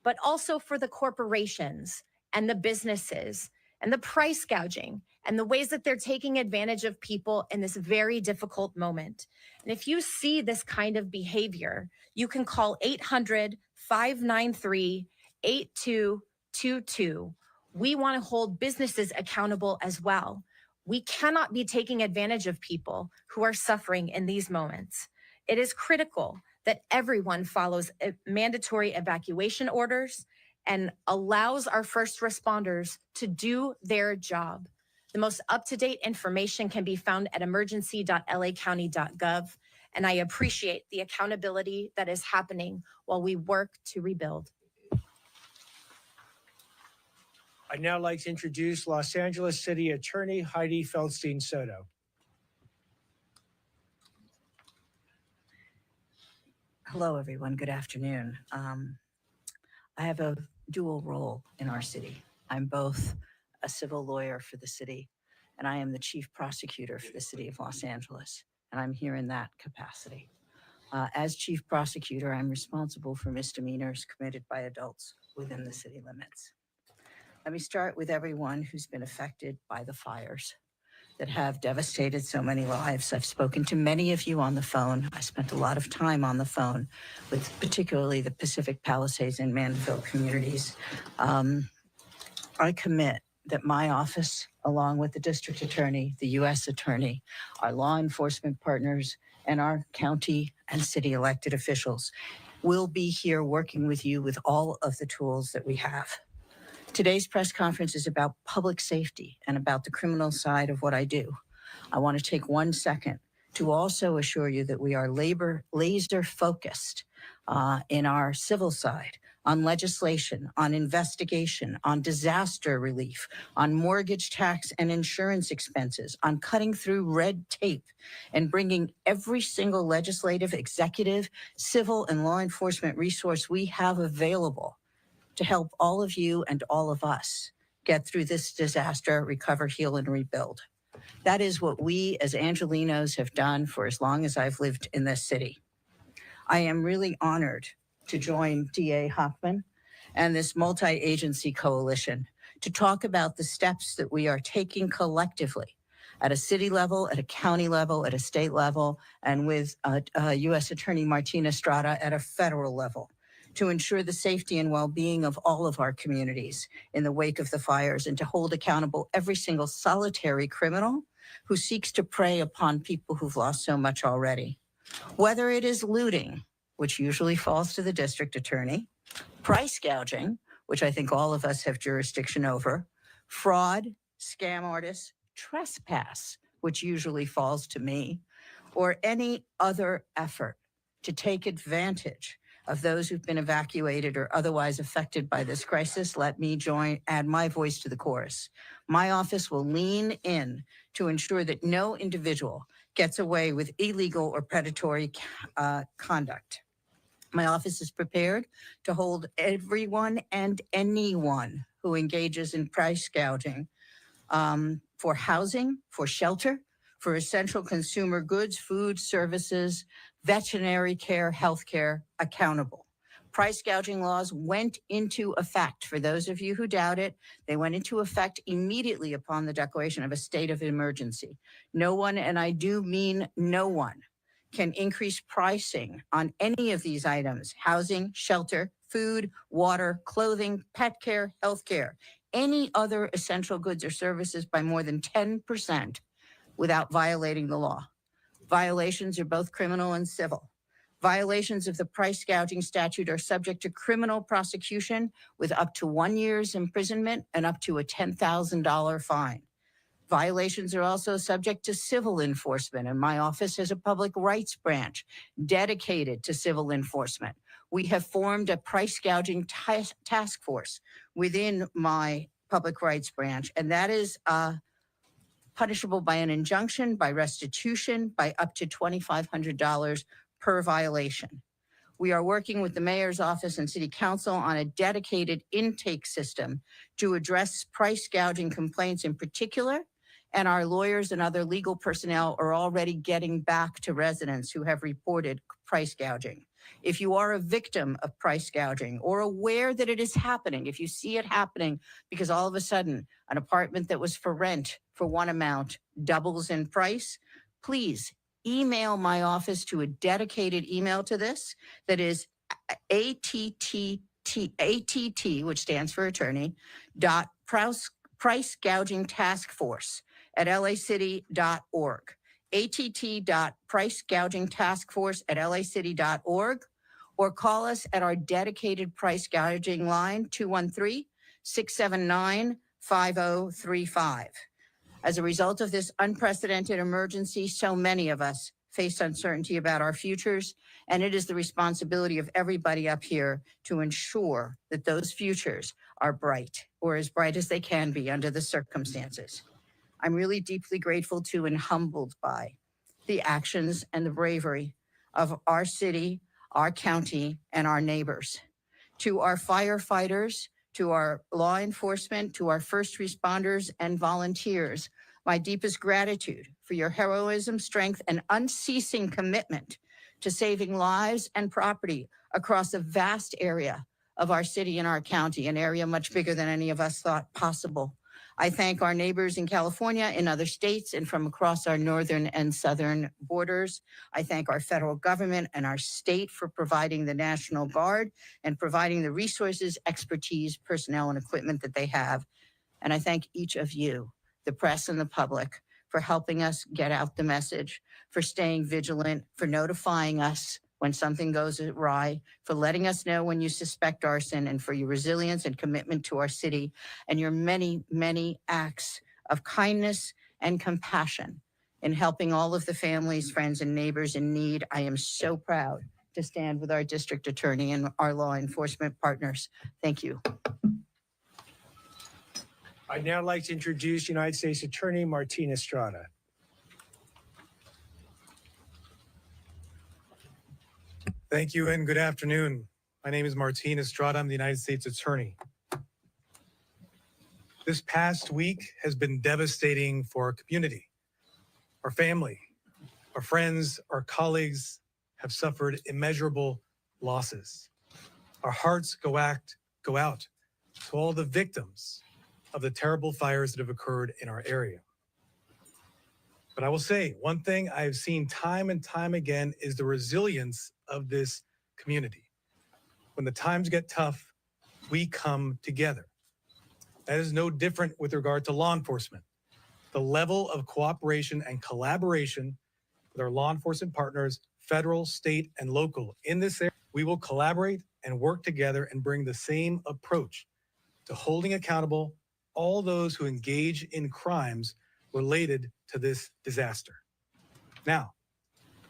but also for the corporations and the businesses and the price gouging and the ways that they're taking advantage of people in this very difficult moment. And if you see this kind of behavior, you can call 800-593-8222. We want to hold businesses accountable as well. We cannot be taking advantage of people who are suffering in these moments. It is critical that everyone follows mandatory evacuation orders and allows our first responders to do their job. The most up-to-date information can be found at emergency.lacounty.gov, and I appreciate the accountability that is happening while we work to rebuild. I'd now like to introduce Los Angeles City Attorney Heidi Feldstein-Soto. Hello, everyone. Good afternoon. I have a dual role in our city. I'm both a civil lawyer for the city, and I am the chief prosecutor for the city of Los Angeles, and I'm here in that capacity. As chief prosecutor, I'm responsible for misdemeanors committed by adults within the city limits. Let me start with everyone who's been affected by the fires. that have devastated so many lives. I've spoken to many of you on the phone. I spent a lot of time on the phone with particularly the Pacific Palisades and Mandeville communities. I commit that my office, along with the district attorney, the U.S. attorney, our law enforcement partners, and our county and city elected officials will be here working with you with all of the tools that we have. Today's press conference is about public safety and about the criminal side of what I do. I want to take 1 second to also assure you that we are laser focused in our civil side on legislation, on investigation, on disaster relief, on mortgage tax and insurance expenses, on cutting through red tape and bringing every single legislative, executive, civil, and law enforcement resource we have available to help all of you and all of us get through this disaster, recover, heal, and rebuild. That is what we as Angelenos have done for as long as I've lived in this city. I am really honored to join DA Hochman and this multi-agency coalition to talk about the steps that we are taking collectively at a city level, at a county level, at a state level, and with U.S. Attorney Martina Estrada at a federal level to ensure the safety and well-being of all of our communities in the wake of the fires and to hold accountable every single solitary criminal who seeks to prey upon people who've lost so much already. Whether it is looting, which usually falls to the district attorney, price gouging, which I think all of us have jurisdiction over, fraud, scam artists, trespass, which usually falls to me, or any other effort to take advantage of those who've been evacuated or otherwise affected by this crisis, let me add my voice to the chorus. My office will lean in to ensure that no individual gets away with illegal or predatory conduct. My office is prepared to hold everyone and anyone who engages in price gouging for housing, for shelter, for essential consumer goods, food, services, veterinary care, healthcare, accountable. Price gouging laws went into effect. For those of you who doubt it, they went into effect immediately upon the declaration of a state of emergency. No one, and I do mean no one, can increase pricing on any of these items: housing, shelter, food, water, clothing, pet care, healthcare, any other essential goods or services by more than 10% without violating the law. Violations are both criminal and civil. Violations of the price gouging statute are subject to criminal prosecution with up to 1 year's imprisonment and up to a $10,000 fine. Violations are also subject to civil enforcement, and my office has a public rights branch dedicated to civil enforcement. We have formed a price gouging task force within my public rights branch, and that is punishable by an injunction, by restitution, by up to $2,500 per violation. We are working with the mayor's office and city council on a dedicated intake system to address price gouging complaints in particular, and our lawyers and other legal personnel are already getting back to residents who have reported price gouging. If you are a victim of price gouging or aware that it is happening, if you see it happening because all of a sudden an apartment that was for rent for one amount doubles in price, please email my office to a dedicated email to this that is ATT, which stands for attorney, price gouging task force at lacity.org. att.pricegougingtaskforce@lacity.org, or call us at our dedicated price gouging line, 213-679-5035. As a result of this unprecedented emergency, so many of us face uncertainty about our futures, and it is the responsibility of everybody up here to ensure that those futures are bright, or as bright as they can be under the circumstances. I'm really deeply grateful to and humbled by the actions and the bravery of our city, our county, and our neighbors. To our firefighters, to our law enforcement, to our first responders and volunteers, my deepest gratitude for your heroism, strength, and unceasing commitment to saving lives and property across a vast area of our city and our county, an area much bigger than any of us thought possible. I thank our neighbors in California, in other states, and from across our northern and southern borders. I thank our federal government and our state for providing the National Guard and providing the resources, expertise, personnel, and equipment that they have. And I thank each of you, the press and the public, for helping us get out the message, for staying vigilant, for notifying us when something goes awry, for letting us know when you suspect arson, and for your resilience and commitment to our city, and your many, many acts of kindness and compassion in helping all of the families, friends, and neighbors in need. I am so proud to stand with our district attorney and our law enforcement partners. Thank you. I'd now like to introduce United States Attorney Martin Estrada. Thank you and good afternoon. My name is Martin Estrada. I'm the United States Attorney. This past week has been devastating for our community. Our family, our friends, our colleagues have suffered immeasurable losses. Our hearts go out to all the victims of the terrible fires that have occurred in our area. But I will say, one thing I've seen time and time again is the resilience of this community. When the times get tough, we come together. That is no different with regard to law enforcement. The level of cooperation and collaboration with our law enforcement partners, federal, state, and local in this area, we will collaborate and work together and bring the same approach to holding accountable all those who engage in crimes related to this disaster. Now,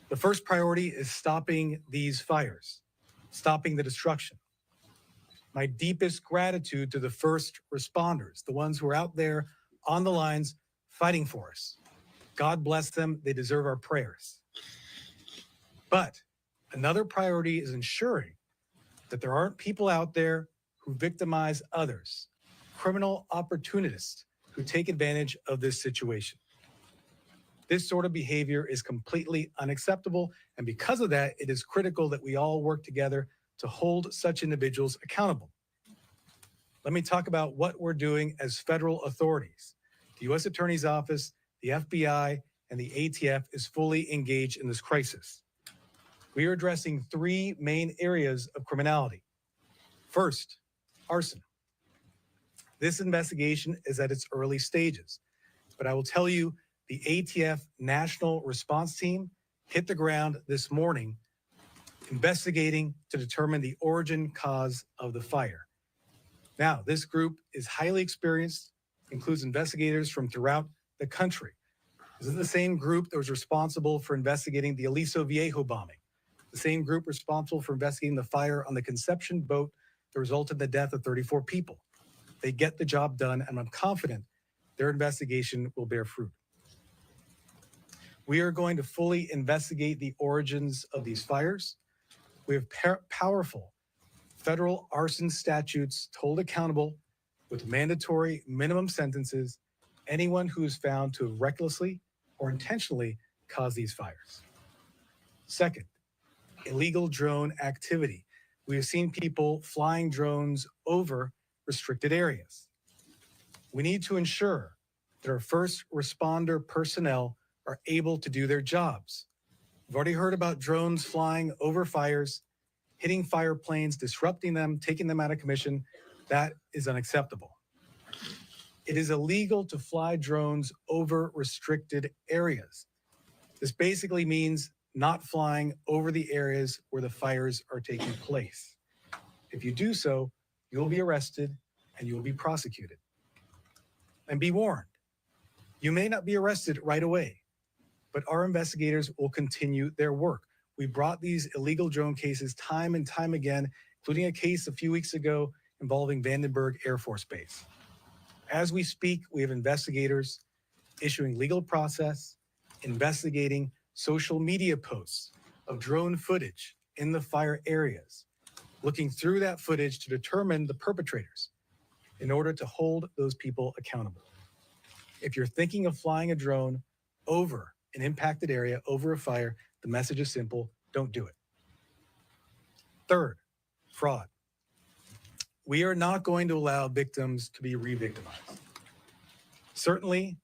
the first priority is stopping these fires, stopping the destruction. My deepest gratitude to the first responders, the ones who are out there on the lines fighting for us. God bless them. They deserve our prayers. But another priority is ensuring that there aren't people out there who victimize others, criminal opportunists who take advantage of this situation. This sort of behavior is completely unacceptable, and because of that, it is critical that we all work together to hold such individuals accountable. Let me talk about what we're doing as federal authorities. The U.S. Attorney's Office, the FBI, and the ATF is fully engaged in this crisis. We are addressing three main areas of criminality. First, arson. This investigation is at its early stages, but I will tell you the ATF National Response Team hit the ground this morning investigating to determine the origin cause of the fire. Now, this group is highly experienced, includes investigators from throughout the country. This is the same group that was responsible for investigating the Aliso Viejo bombing, the same group responsible for investigating the fire on the Conception boat that resulted in the death of 34 people. They get the job done, and I'm confident their investigation will bear fruit. We are going to fully investigate the origins of these fires. We have powerful federal arson statutes to hold accountable with mandatory minimum sentences anyone who is found to have recklessly or intentionally caused these fires. Second, illegal drone activity. We have seen people flying drones over restricted areas. We need to ensure that our first responder personnel are able to do their jobs. We've already heard about drones flying over fires, hitting fire planes, disrupting them, taking them out of commission. That is unacceptable. It is illegal to fly drones over restricted areas. This basically means not flying over the areas where the fires are taking place. If you do so, you'll be arrested and you will be prosecuted. And be warned, you may not be arrested right away, but our investigators will continue their work. We brought these illegal drone cases time and time again, including a case a few weeks ago involving Vandenberg Air Force Base. As we speak, we have investigators issuing legal process, investigating social media posts of drone footage in the fire areas, looking through that footage to determine the perpetrators in order to hold those people accountable. If you're thinking of flying a drone over an impacted area, over a fire, the message is simple: don't do it. Third, fraud. We are not going to allow victims to be re-victimized. Certainly,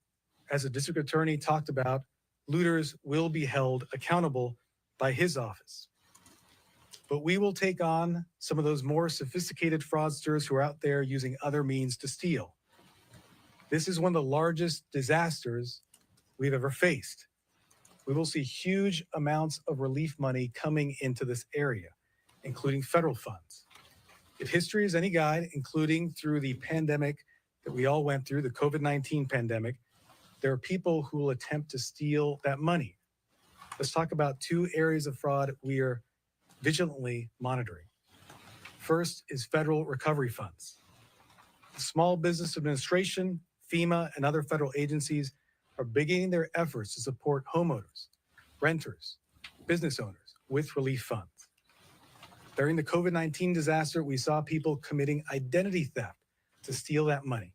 as the district attorney talked about, looters will be held accountable by his office. But we will take on some of those more sophisticated fraudsters who are out there using other means to steal. This is one of the largest disasters we've ever faced. We will see huge amounts of relief money coming into this area, including federal funds. If history is any guide, including through the pandemic that we all went through, the COVID-19 pandemic, there are people who will attempt to steal that money. Let's talk about two areas of fraud we are vigilantly monitoring. First is federal recovery funds. The Small Business Administration, FEMA, and other federal agencies are beginning their efforts to support homeowners, renters, business owners with relief funds. During the COVID-19 disaster, we saw people committing identity theft to steal that money.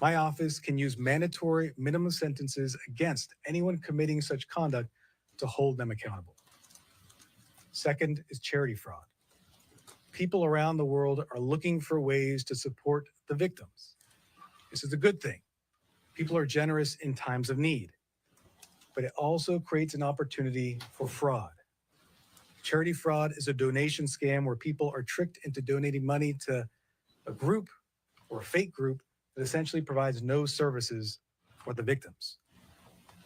My office can use mandatory minimum sentences against anyone committing such conduct to hold them accountable. Second is charity fraud. People around the world are looking for ways to support the victims. This is a good thing. People are generous in times of need, but it also creates an opportunity for fraud. Charity fraud is a donation scam where people are tricked into donating money to a group or a fake group that essentially provides no services for the victims.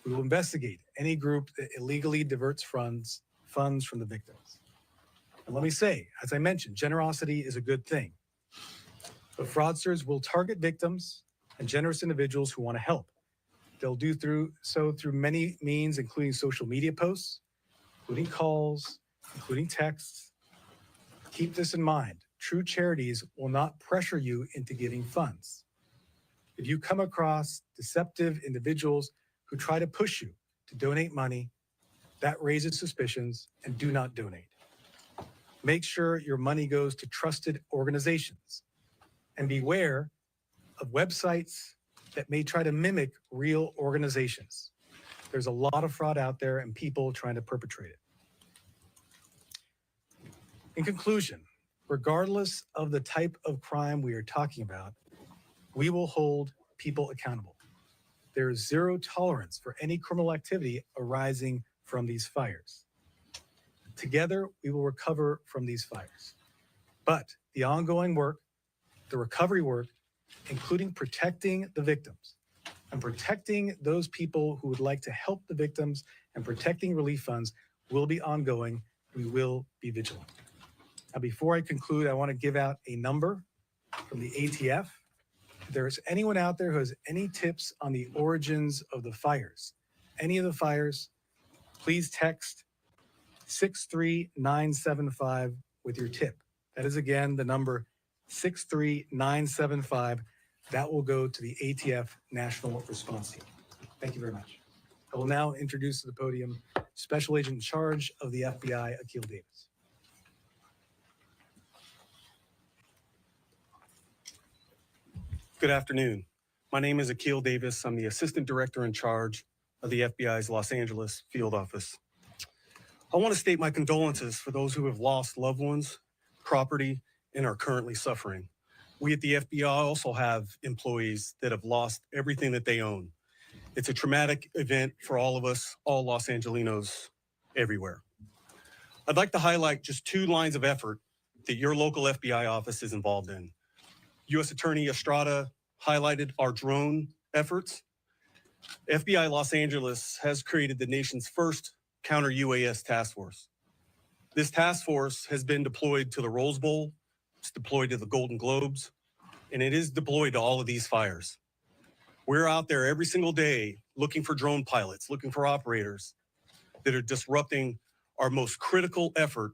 We will investigate any group that illegally diverts funds from the victims. And let me say, as I mentioned, generosity is a good thing. But fraudsters will target victims and generous individuals who want to help. They'll do so through many means, including social media posts, including calls, including texts. Keep this in mind. True charities will not pressure you into giving funds. If you come across deceptive individuals who try to push you to donate money, that raises suspicions, and do not donate. Make sure your money goes to trusted organizations, and beware of websites that may try to mimic real organizations. There's a lot of fraud out there and people trying to perpetrate it. In conclusion, regardless of the type of crime we are talking about, we will hold people accountable. There is zero tolerance for any criminal activity arising from these fires. Together, we will recover from these fires. But the ongoing work, the recovery work, including protecting the victims and protecting those people who would like to help the victims and protecting relief funds, will be ongoing. We will be vigilant. Now, before I conclude, I want to give out a number from the ATF. If there's anyone out there who has any tips on the origins of the fires, any of the fires, please text 63975 with your tip. That is, again, the number 63975. That will go to the ATF National Response Team. Thank you very much. I will now introduce to the podium Special Agent in charge of the FBI, Akil Davis. Good afternoon. My name is Akil Davis. I'm the Assistant Director in charge of the FBI's Los Angeles Field Office. I want to state my condolences for those who have lost loved ones, property, and are currently suffering. We at the FBI also have employees that have lost everything that they own. It's a traumatic event for all of us, all Los Angelinos everywhere. I'd like to highlight just two lines of effort that your local FBI office is involved in. U.S. Attorney Estrada highlighted our drone efforts. FBI Los Angeles has created the nation's first counter-UAS task force. This task force has been deployed to the Rose Bowl, it's deployed to the Golden Globes, and it is deployed to all of these fires. We're out there every single day looking for drone pilots, looking for operators that are disrupting our most critical effort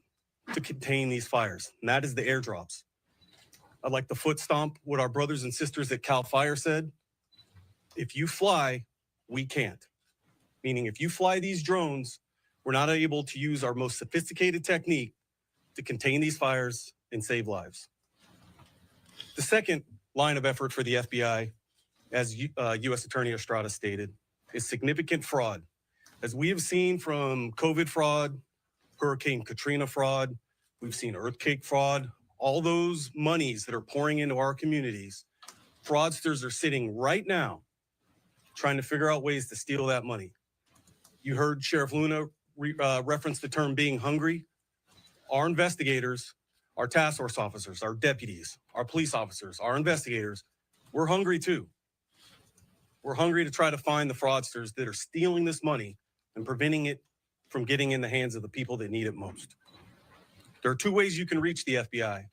to contain these fires, and that is the airdrops. I'd like to foot stomp what our brothers and sisters at CAL FIRE said. If you fly, we can't. Meaning if you fly these drones, we're not able to use our most sophisticated technique to contain these fires and save lives. The second line of effort for the FBI, as U.S. Attorney Estrada stated, is significant fraud. As we have seen from COVID fraud, Hurricane Katrina fraud, we've seen earthquake fraud, all those monies that are pouring into our communities Fraudsters are sitting right now trying to figure out ways to steal that money. You heard Sheriff Luna reference the term being hungry. Our investigators, our task force officers, our deputies, our police officers, our investigators, we're hungry too. We're hungry to try to find the fraudsters that are stealing this money and preventing it from getting in the hands of the people that need it most. There are two ways you can reach the FBI.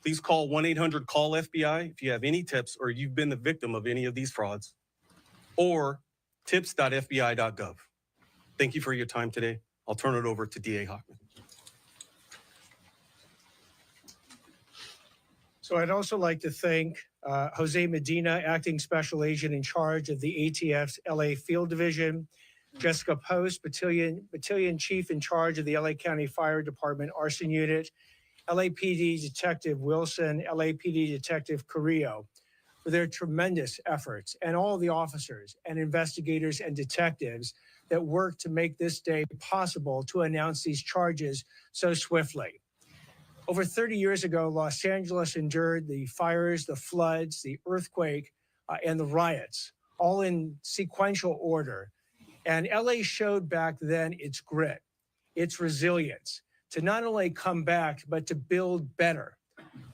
Please call 1-800-CALL-FBI if you have any tips or you've been the victim of any of these frauds, or tips.fbi.gov. Thank you for your time today. I'll turn it over to DA Hochman. So I'd also like to thank Jose Medina, Acting Special Agent in charge of the ATF's LA Field Division, Jessica Post, Battalion Chief in charge of the LA County Fire Department Arson Unit, LAPD Detective Wilson, LAPD Detective Carrillo, for their tremendous efforts, and all the officers and investigators and detectives that worked to make this day possible to announce these charges so swiftly. Over 30 years ago, Los Angeles endured the fires, the floods, the earthquake, and the riots, all in sequential order. And LA showed back then its grit, its resilience, to not only come back, but to build better.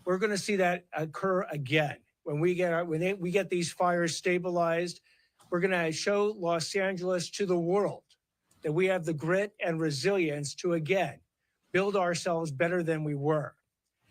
We're going to see that occur again. When we get these fires stabilized, we're going to show Los Angeles to the world that we have the grit and resilience to again build ourselves better than we were.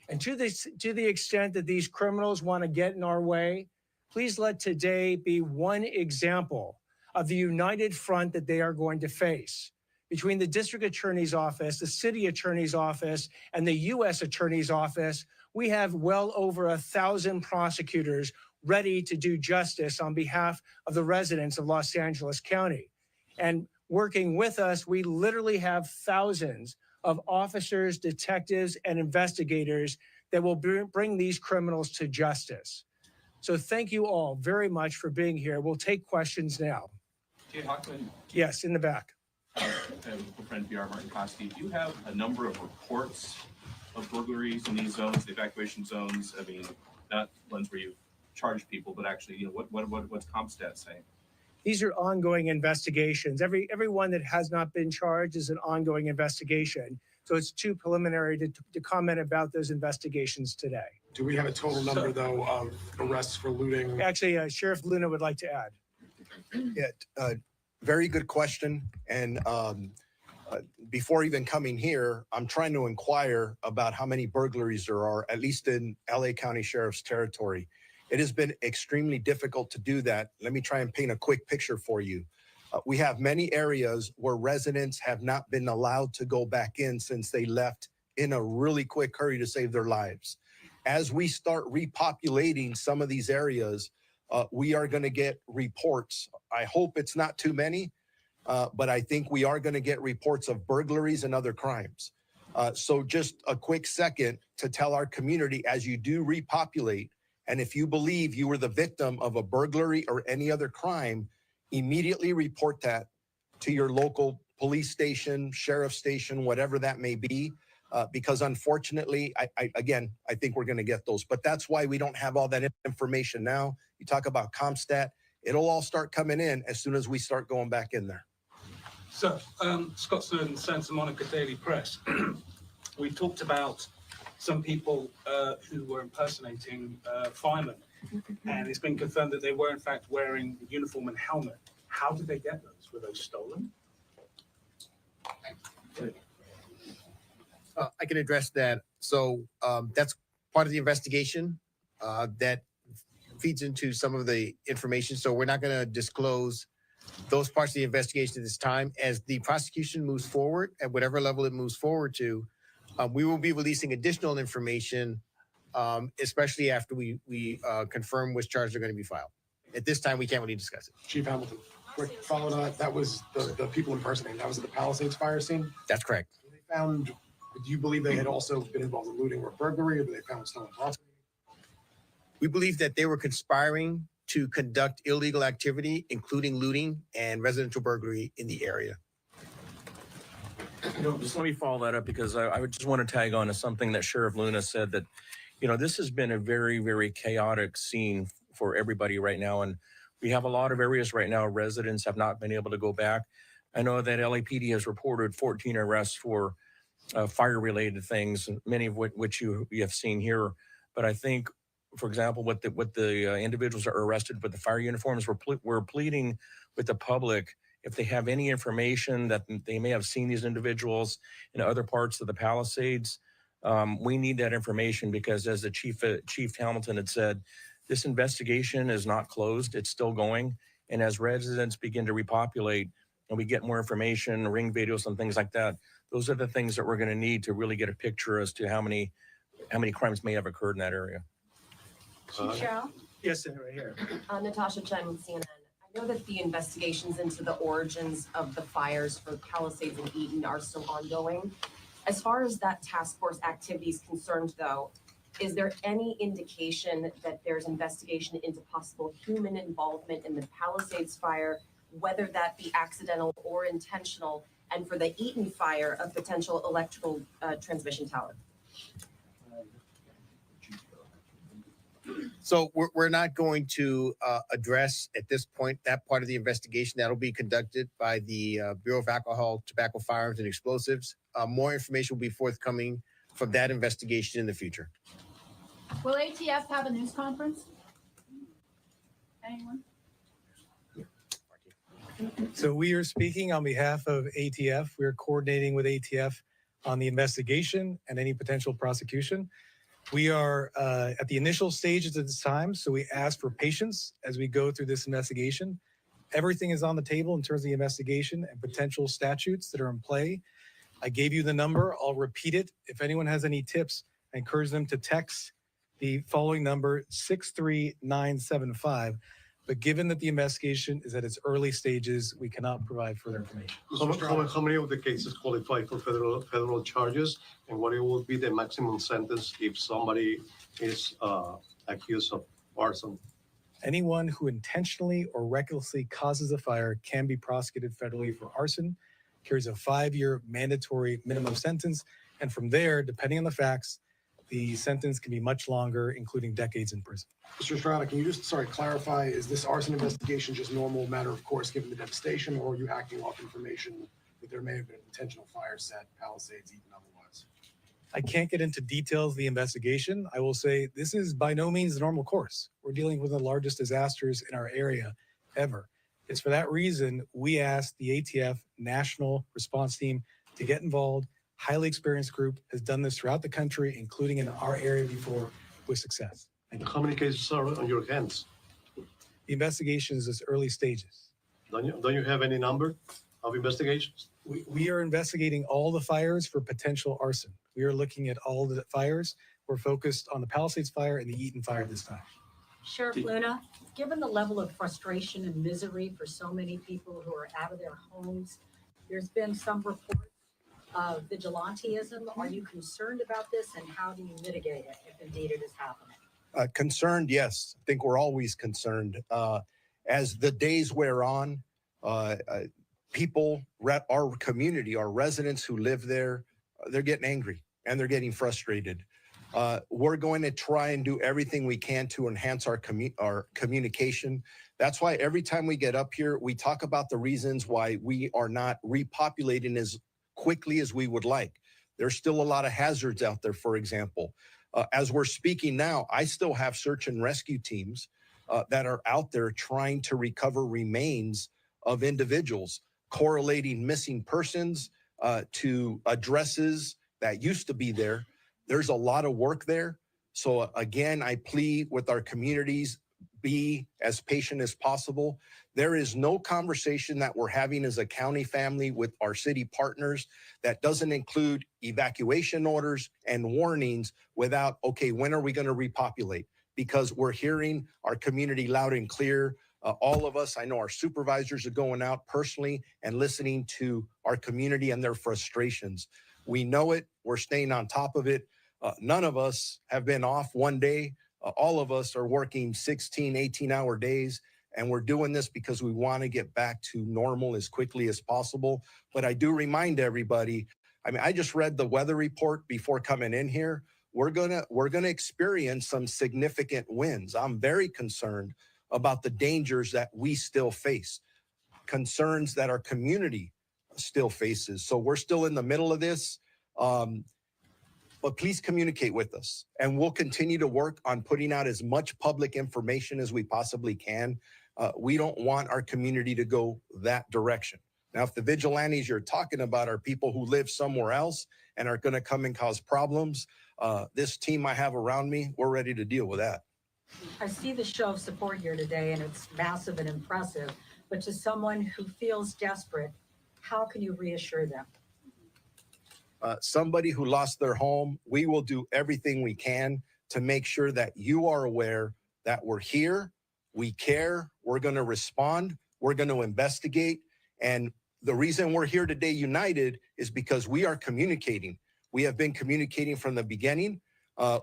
And to the extent that these criminals want to get in our way, please let today be one example of the united front that they are going to face. Between the District Attorney's Office, the City Attorney's Office, and the U.S. Attorney's Office, we have well over 1,000 prosecutors ready to do justice on behalf of the residents of Los Angeles County. And working with us, we literally have thousands of officers, detectives, and investigators that will bring these criminals to justice. So thank you all very much for being here. We'll take questions now. Jay Hochman. Yes, in the back. With friend PR Martin Costi, do you have a number of reports of burglaries in these zones, the evacuation zones? I mean, not ones where you charge people, but actually, you know, what's CompStat saying? These are ongoing investigations. Everyone that has not been charged is an ongoing investigation. So it's too preliminary to comment about those investigations today. Do we have a total number, though, of arrests for looting? Actually, Sheriff Luna would like to add. Yeah, very good question. And before even coming here, I'm trying to inquire about how many burglaries there are, at least in LA County Sheriff's territory. It has been extremely difficult to do that. Let me try and paint a quick picture for you. We have many areas where residents have not been allowed to go back in since they left in a really quick hurry to save their lives. As we start repopulating some of these areas, we are going to get reports. I hope it's not too many, but I think we are going to get reports of burglaries and other crimes. So just a quick second to tell our community, as you do repopulate, and if you believe you were the victim of a burglary or any other crime, immediately report that to your local police station, sheriff station, whatever that may be, because unfortunately, I think we're going to get those. But that's why we don't have all that information now. You talk about CompStat, it'll all start coming in as soon as we start going back in there. So, Scott Snowden, Santa Monica Daily Press. We talked about some people who were impersonating firemen, and it's been confirmed that they were in fact wearing uniform and helmet. How did they get those? Were those stolen? I can address that. So that's part of the investigation that feeds into some of the information. So we're not going to disclose those parts of the investigation at this time. As the prosecution moves forward, at whatever level it moves forward to, we will be releasing additional information, especially after we confirm which charges are going to be filed. At this time, we can't really discuss it. Chief Hamilton, quick follow on that was the people impersonating. That was at the Palisades fire scene? That's correct. They found, do you believe they had also been involved in looting or burglary, or they found stolen property? We believe that they were conspiring to conduct illegal activity, including looting and residential burglary in the area. You know, just let me follow that up, because I would just want to tag on to something that Sheriff Luna said, that you know, this has been a very, very chaotic scene for everybody right now. And we have a lot of areas right now, residents have not been able to go back. I know that LAPD has reported 14 arrests for fire-related things, many of which you have seen here. But I think, for example, what the individuals that are arrested with the fire uniforms, we're pleading with the public, if they have any information that they may have seen these individuals in other parts of the Palisades, we need that information, because as the Chief Hamilton had said, this investigation is not closed, it's still going. And as residents begin to repopulate and we get more information, ring videos and things like that, those are the things that we're going to need to really get a picture as to how many crimes may have occurred in that area. Chief Chow? Yes, sir, right here. Natasha Chen with CNN. I know that the investigations into the origins of the fires for Palisades and Eaton are still ongoing. As far as that task force activity is concerned, though, is there any indication that there's investigation into possible human involvement in the Palisades fire, whether that be accidental or intentional, and for the Eaton fire, a potential electrical transmission tower? So we're not going to address at this point that part of the investigation. That'll be conducted by the Bureau of Alcohol, Tobacco, Firearms, and Explosives. More information will be forthcoming from that investigation in the future. Will ATF have a news conference? Anyone? So we are speaking on behalf of ATF. We are coordinating with ATF on the investigation and any potential prosecution. We are at the initial stages at this time, so we ask for patience as we go through this investigation. Everything is on the table in terms of the investigation and potential statutes that are in play. I gave you the number. I'll repeat it. If anyone has any tips, I encourage them to text the following number, 63975. But given that the investigation is at its early stages, we cannot provide further information. How many of the cases qualify for federal charges, and what will be the maximum sentence if somebody is accused of arson? Anyone who intentionally or recklessly causes a fire can be prosecuted federally for arson, carries a 5-year mandatory minimum sentence, and from there, depending on the facts, the sentence can be much longer, including decades in prison. Mr. Estrada, can you just, clarify, is this arson investigation just normal matter of course given the devastation, or are you acting off information that there may have been an intentional fire set, Palisades, even otherwise? I can't get into details of the investigation. I will say this is by no means the normal course. We're dealing with the largest disasters in our area ever. It's for that reason we asked the ATF National Response Team to get involved. Highly experienced group has done this throughout the country, including in our area before, with success. How many cases are on your hands? The investigation is at early stages. Don't you have any number of investigations? We are investigating all the fires for potential arson. We are looking at all the fires. We're focused on the Palisades fire and the Eaton fire this time. Sheriff Luna, given the level of frustration and misery for so many people who are out of their homes, there's been some reports of vigilantism. Are you concerned about this, and how do you mitigate it if indeed it is happening? Concerned, yes. I think we're always concerned. As the days wear on, people, our community, our residents who live there, they're getting angry and they're getting frustrated. We're going to try and do everything we can to enhance our communication. That's why every time we get up here, we talk about the reasons why we are not repopulating as quickly as we would like. There's still a lot of hazards out there, for example. As we're speaking now, I still have search and rescue teams that are out there trying to recover remains of individuals, correlating missing persons to addresses that used to be there. There's a lot of work there. So again, I plead with our communities, be as patient as possible. There is no conversation that we're having as a county family with our city partners that doesn't include evacuation orders and warnings without, okay, when are we going to repopulate? Because we're hearing our community loud and clear. All of us, I know our supervisors are going out personally and listening to our community and their frustrations. We know it. We're staying on top of it. None of us have been off one day. All of us are working 16, 18-hour days, and we're doing this because we want to get back to normal as quickly as possible. But I do remind everybody, I mean, I just read the weather report before coming in here. we're gonna experience some significant wins. I'm very concerned about the dangers that we still face, concerns that our community still faces. So we're still in the middle of this. But please communicate with us, and we'll continue to work on putting out as much public information as we possibly can. We don't want our community to go that direction. Now, if the vigilantes you're talking about are people who live somewhere else and are going to come and cause problems, this team I have around me, we're ready to deal with that. I see the show of support here today, and it's massive and impressive. But to someone who feels desperate, how can you reassure them? Somebody who lost their home, we will do everything we can to make sure that you are aware that we're here, we care, we're going to respond, we're going to investigate. And the reason we're here today united is because we are communicating. We have been communicating from the beginning.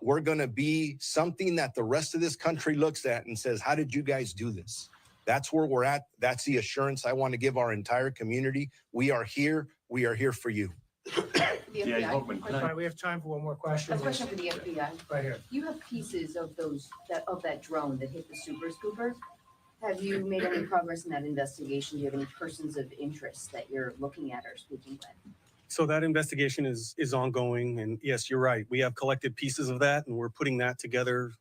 We're going to be something that the rest of this country looks at and says, how did you guys do this? That's where we're at. That's the assurance I want to give our entire community. We are here. We are here for you. The FBI. All right, we have time for one more question. A question for the FBI. Right here. You have pieces of that drone that hit the super scooper. Have you made any progress in that investigation? Do you have any persons of interest that you're looking at or speaking with? So that investigation is ongoing, and yes, you're right. We have collected pieces of that, and we're putting that together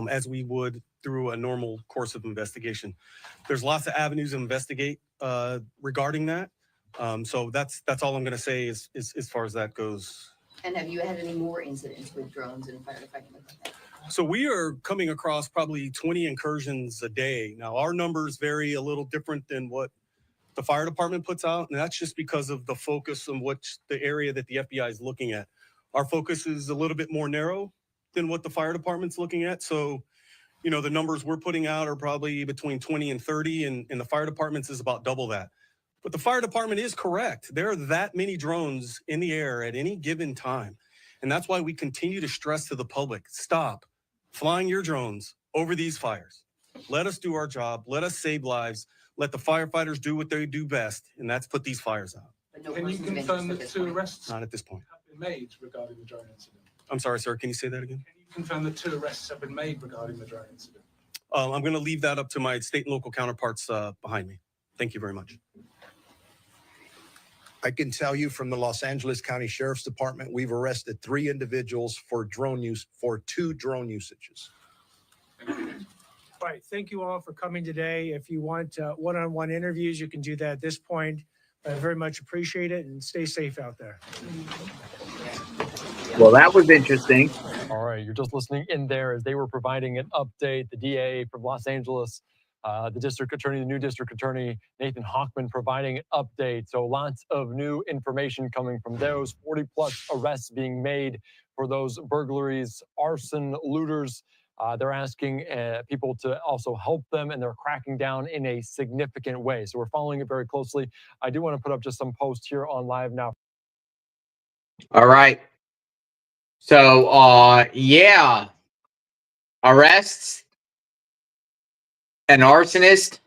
as we would through a normal course of investigation. There's lots of avenues to investigate regarding that. So that's all I'm going to say is as far as that goes. And have you had any more incidents with drones and firefighting like that? So we are coming across probably 20 incursions a day. Now our numbers vary a little different than what the fire department puts out, and that's just because of the focus on which the area that the FBI is looking at. Our focus is a little bit more narrow than what the fire department's looking at. So, you know, the numbers we're putting out are probably between 20 and 30, and the fire department's is about double that. But the fire department is correct. There are that many drones in the air at any given time. And that's why we continue to stress to the public, stop flying your drones over these fires. Let us do our job. Let us save lives. Let the firefighters do what they do best, and that's put these fires out. Can you confirm that 2 arrests Not at this point. have been made regarding the drone incident? I'm sorry, sir. Can you say that again? Can you confirm that 2 arrests have been made regarding the drone incident? I'm going to leave that up to my state and local counterparts behind me. Thank you very much. I can tell you from the Los Angeles County Sheriff's Department, we've arrested 3 individuals for 2 drone usages. All right, thank you all for coming today. If you want one-on-one interviews, you can do that at this point. I very much appreciate it, and stay safe out there. Well, that was interesting. All right, you're just listening in there as they were providing an update. The DA from Los Angeles, the district attorney, the new district attorney, Nathan Hochman, providing an update. So lots of new information coming from those 40 plus arrests being made for those burglaries, arson, looters. They're asking people to also help them, and they're cracking down in a significant way. So we're following it very closely. I do want to put up just some posts here on Live Now. All right. So, yeah. Arrests. An arsonist.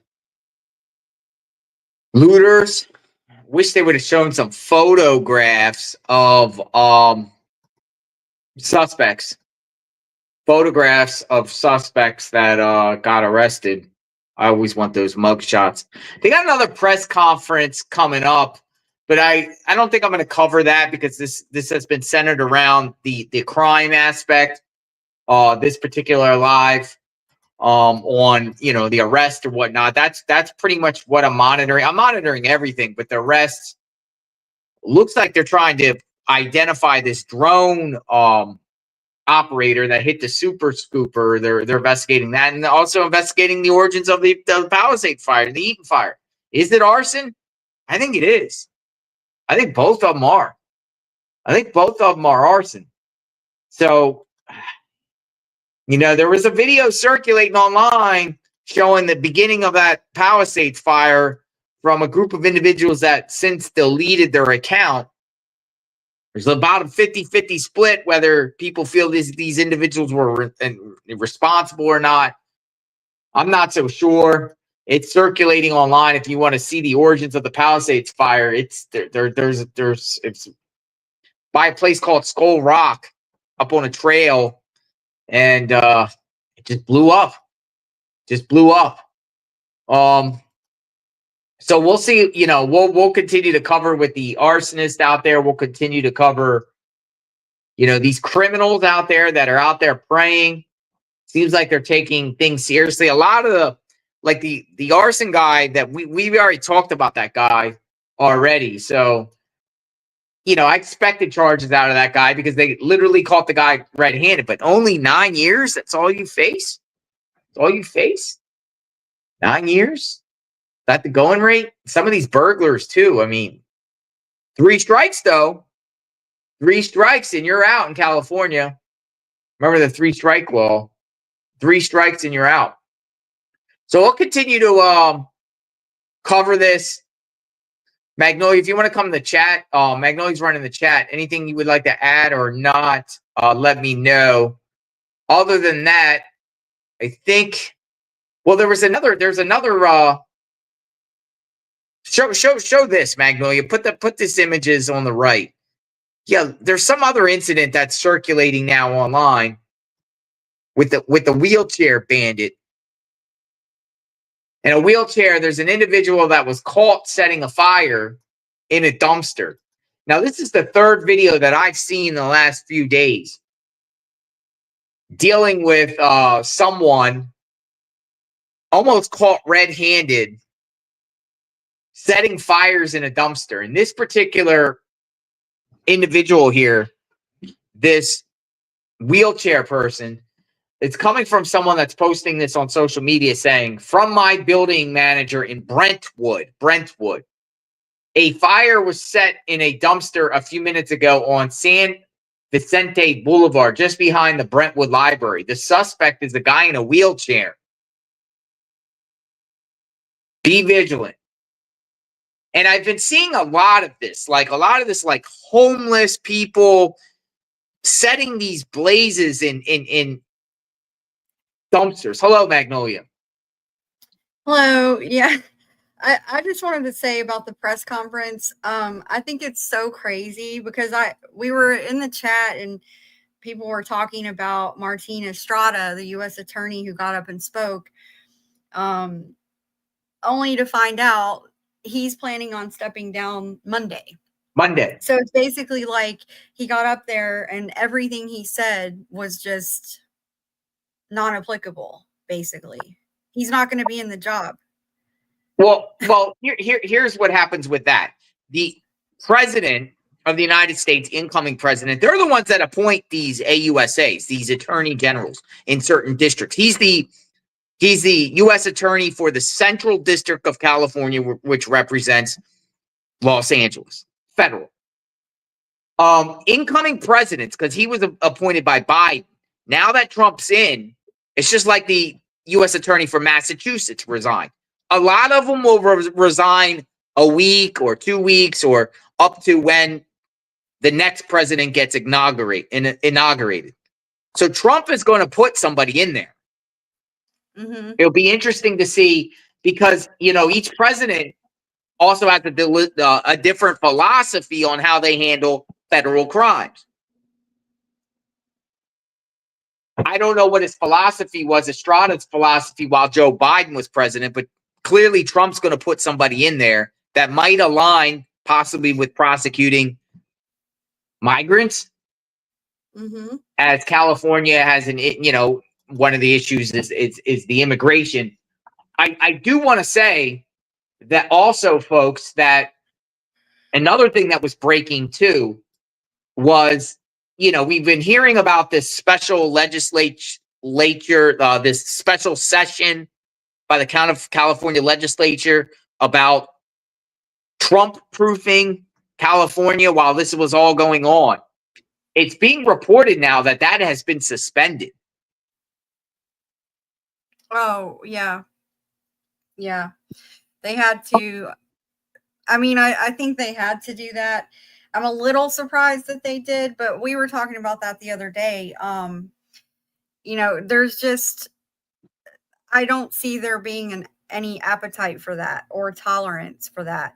Looters. Wish they would have shown some photographs of suspects. Photographs of suspects that got arrested. I always want those mug shots. They got another press conference coming up, but I don't think I'm going to cover that because this has been centered around the crime aspect. This particular live on the arrest or whatnot. That's pretty much what I'm monitoring. I'm monitoring everything, but the arrests looks like they're trying to identify this drone operator that hit the super scooper. They're investigating that, and also investigating the origins of the Palisades fire, the Eaton fire. Is it arson? I think it is. I think both of them are. I think both of them are arson. So, there was a video circulating online showing the beginning of that Palisades fire from a group of individuals that since deleted their account. There's about a 50-50 split whether people feel these individuals were responsible or not. I'm not so sure. It's circulating online. If you want to see the origins of the Palisades fire, it's by a place called Skull Rock. up on a trail, and it just blew up. Just blew up. So we'll see. You know, we'll continue to cover with the arsonist out there. We'll continue to cover, you know, these criminals out there that are out there praying. Seems like they're taking things seriously. A lot of the arson guy that we already talked about that guy already. So, you know, I expected charges out of that guy because they literally caught the guy red-handed, but only 9 years. That's all you face. That's all you face. 9 years. Is that the going rate? Some of these burglars too. I mean, 3 strikes though. 3 strikes and you're out in California. Remember the 3-strike law. 3 strikes and you're out. So we'll continue to cover this. Magnolia, if you want to come in the chat, Magnolia's running the chat. Anything you would like to add or not, let me know. Other than that, I think, well, there's another show this, Magnolia. Put this images on the right. Yeah, there's some other incident that's circulating now online with the wheelchair bandit. In a wheelchair, there's an individual that was caught setting a fire in a dumpster. Now, this is the 3rd video that I've seen in the last few days dealing with someone almost caught red-handed setting fires in a dumpster. And this particular individual here, this wheelchair person, it's coming from someone that's posting this on social media saying, from my building manager in Brentwood, a fire was set in a dumpster a few minutes ago on San Vicente Boulevard, just behind the Brentwood Library. The suspect is a guy in a wheelchair. Be vigilant. And I've been seeing a lot of this, like homeless people setting these blazes in dumpsters. Hello, Magnolia. Hello. Yeah. I just wanted to say about the press conference. I think it's so crazy because we were in the chat and people were talking about Martin Estrada, the U.S. attorney who got up and spoke, only to find out he's planning on stepping down Monday. So it's basically like he got up there and everything he said was just non-applicable, basically. He's not going to be in the job. Well, here's what happens with that. The president of the United States, incoming president, they're the ones that appoint these AUSAs, these attorney generals in certain districts. He's the U.S. attorney for the Central District of California, which represents Los Angeles, federal. Incoming presidents, because he was appointed by Biden. Now that Trump's in, it's just like the U.S. attorney for Massachusetts resigned. A lot of them will resign a week or 2 weeks or up to when the next president gets inaugurated. So Trump is going to put somebody in there. Mm-hmm. It'll be interesting to see because, you know, each president also has a different philosophy on how they handle federal crimes. I don't know what his philosophy was, Estrada's philosophy while Joe Biden was president, but clearly Trump's going to put somebody in there that might align possibly with prosecuting migrants. Mm-hmm. As California has one of the issues is the immigration. I do want to say that also, folks, that another thing that was breaking too was, you know, we've been hearing about this special legislature, this special session by the California legislature about Trump-proofing California while this was all going on. It's being reported now that has been suspended. Oh, yeah. Yeah. They had to. I mean, I think they had to do that. I'm a little surprised that they did, but we were talking about that the other day. You know, there's just, I don't see there being any appetite for that or tolerance for that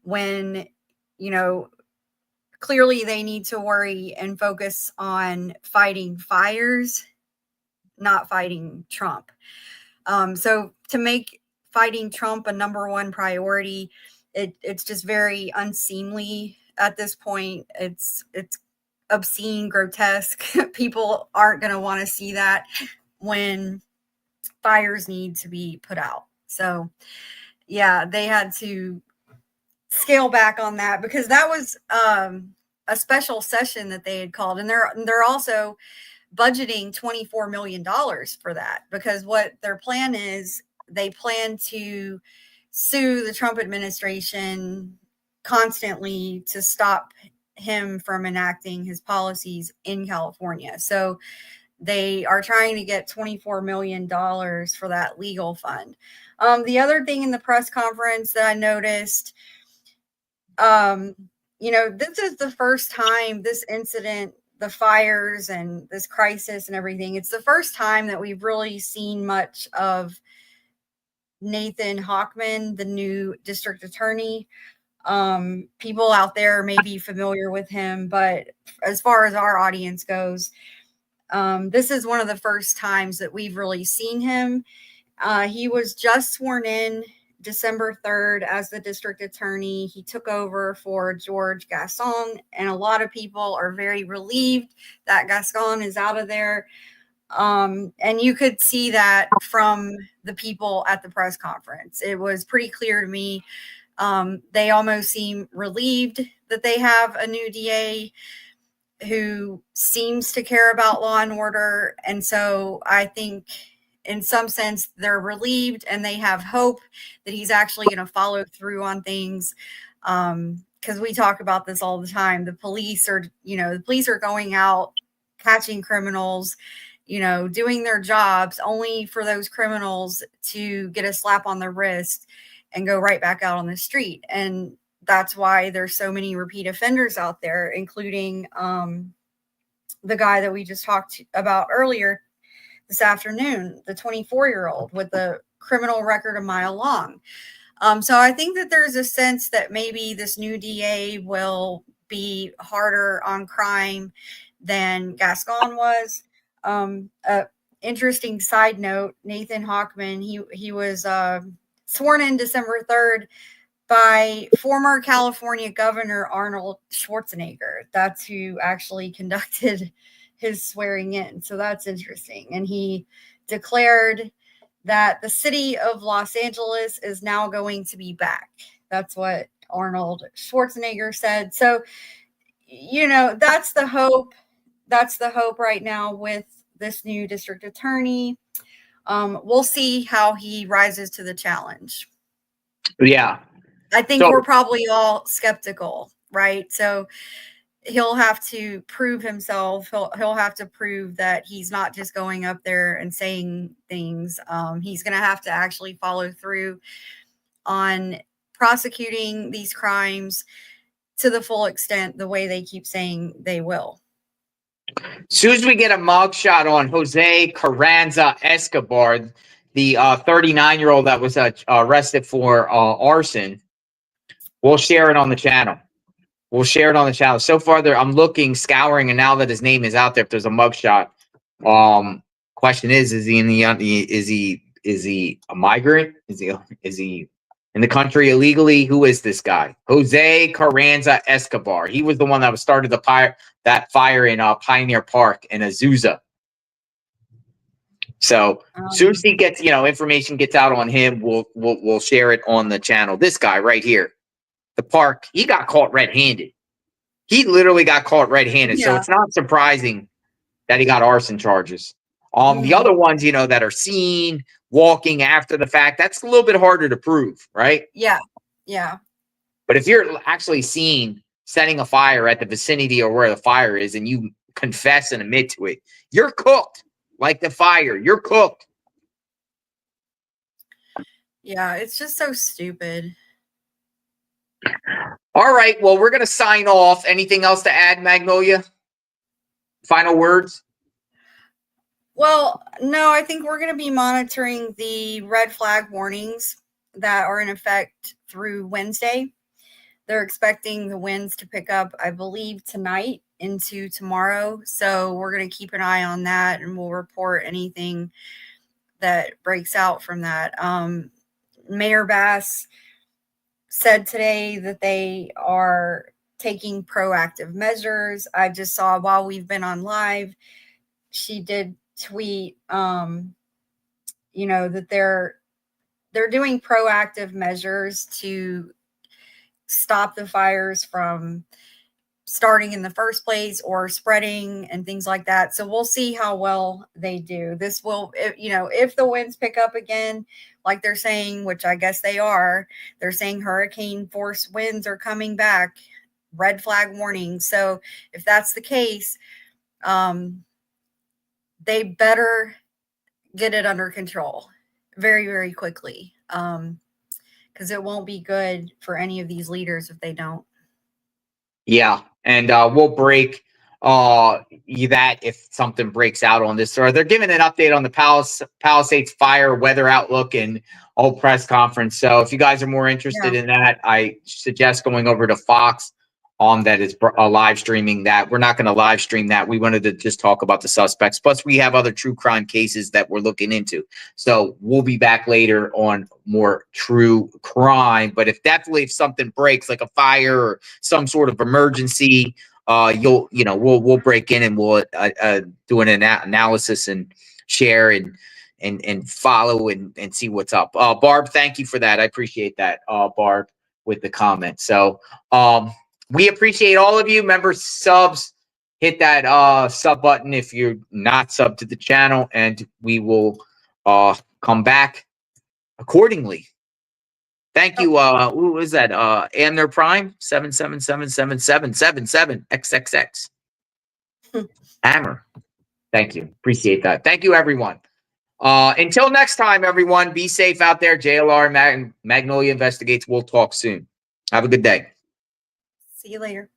when, you know, clearly they need to worry and focus on fighting fires, not fighting Trump. So to make fighting Trump a number one priority, it's just very unseemly at this point. It's obscene, grotesque. People aren't going to want to see that when fires need to be put out. So yeah, they had to scale back on that because that was a special session that they had called, and they're also budgeting $24 million for that, because what their plan is, they plan to sue the Trump administration constantly to stop him from enacting his policies in California. So they are trying to get $24 million for that legal fund. The other thing in the press conference that I noticed, this is the first time this incident, the fires and this crisis and everything, it's the first time that we've really seen much of Nathan Hochman, the new district attorney. People out there may be familiar with him, but as far as our audience goes, this is one of the first times that we've really seen him. He was just sworn in December 3rd as the district attorney. He took over for George Gascon, and a lot of people are very relieved that Gascon is out of there. And you could see that from the people at the press conference. It was pretty clear to me. They almost seem relieved that they have a new DA who seems to care about law and order. And so I think in some sense they're relieved and they have hope that he's actually going to follow through on things. Because we talk about this all the time. The police are going out, catching criminals, doing their jobs, only for those criminals to get a slap on the wrist and go right back out on the street. And that's why there's so many repeat offenders out there, including the guy that we just talked about earlier this afternoon, the 24-year-old with the criminal record a mile long. So I think that there's a sense that maybe this new DA will be harder on crime than Gascon was. Interesting side note, Nathan Hochman, he was sworn in December 3rd by former California Governor Arnold Schwarzenegger. That's who actually conducted his swearing in. So that's interesting. And he declared that the city of Los Angeles is now going to be back. That's what Arnold Schwarzenegger said. So, that's the hope. That's the hope right now with this new district attorney. We'll see how he rises to the challenge. Yeah. I think we're probably all skeptical, right? So he'll have to prove himself. He'll have to prove that he's not just going up there and saying things. He's going to have to actually follow through on prosecuting these crimes to the full extent, the way they keep saying they will. As soon as we get a mugshot on Jose Carranza-Escobar, the 39-year-old that was arrested for arson, we'll share it on the channel. So far, I'm looking, scouring, and now that his name is out there, if there's a mugshot, question is he in is he a migrant? Is he in the country illegally? Who is this guy? Jose Carranza-Escobar. He was the one that started that fire in Pioneer Park in Azusa. So as soon as he gets, information gets out on him, we'll share it on the channel. This guy right here, the park, he got caught red-handed. He literally got caught red-handed. Yeah. So it's not surprising that he got arson charges. The other ones, that are seen walking after the fact, that's a little bit harder to prove, right? Yeah. Yeah. But if you're actually seen setting a fire at the vicinity or where the fire is and you confess and admit to it, you're cooked. Like the fire, you're cooked. Yeah, it's just so stupid. All right, well, we're going to sign off. Anything else to add, Magnolia? Final words? Well, no, I think we're going to be monitoring the red flag warnings that are in effect through Wednesday. they're expecting the winds to pick up, I believe, tonight into tomorrow. So we're going to keep an eye on that, and we'll report anything that breaks out from that. Mayor Bass said today that they are taking proactive measures. I just saw while we've been on live, she did tweet, that they're doing proactive measures to stop the fires from starting in the first place or spreading and things like that. So we'll see how well they do. This will, if the winds pick up again, like they're saying, which I guess they are, they're saying hurricane force winds are coming back, red flag warning. So if that's the case, they better get it under control very, very quickly. Because it won't be good for any of these leaders if they don't. Yeah, and we'll break that if something breaks out on this. Or they're giving an update on the Palisades fire weather outlook and whole press conference. So if you guys are more interested in that, I suggest going over to Fox that is live streaming that. We're not going to live stream that. We wanted to just talk about the suspects. Plus, we have other true crime cases that we're looking into. So we'll be back later on more true crime. But if something breaks, like a fire or some sort of emergency, we'll break in and we'll do an analysis and share and follow and see what's up. Barb, thank you for that. I appreciate that, Barb, with the comment. So we appreciate all of you. Members, subs, hit that sub button if you're not sub to the channel, and we will come back accordingly. Thank you. Who is that? Amner Prime 7777777 XXX. Hammer. Thank you. Appreciate that. Thank you, everyone. Until next time, everyone, be safe out there. JLR Magnolia Investigates. We'll talk soon. Have a good day. See you later.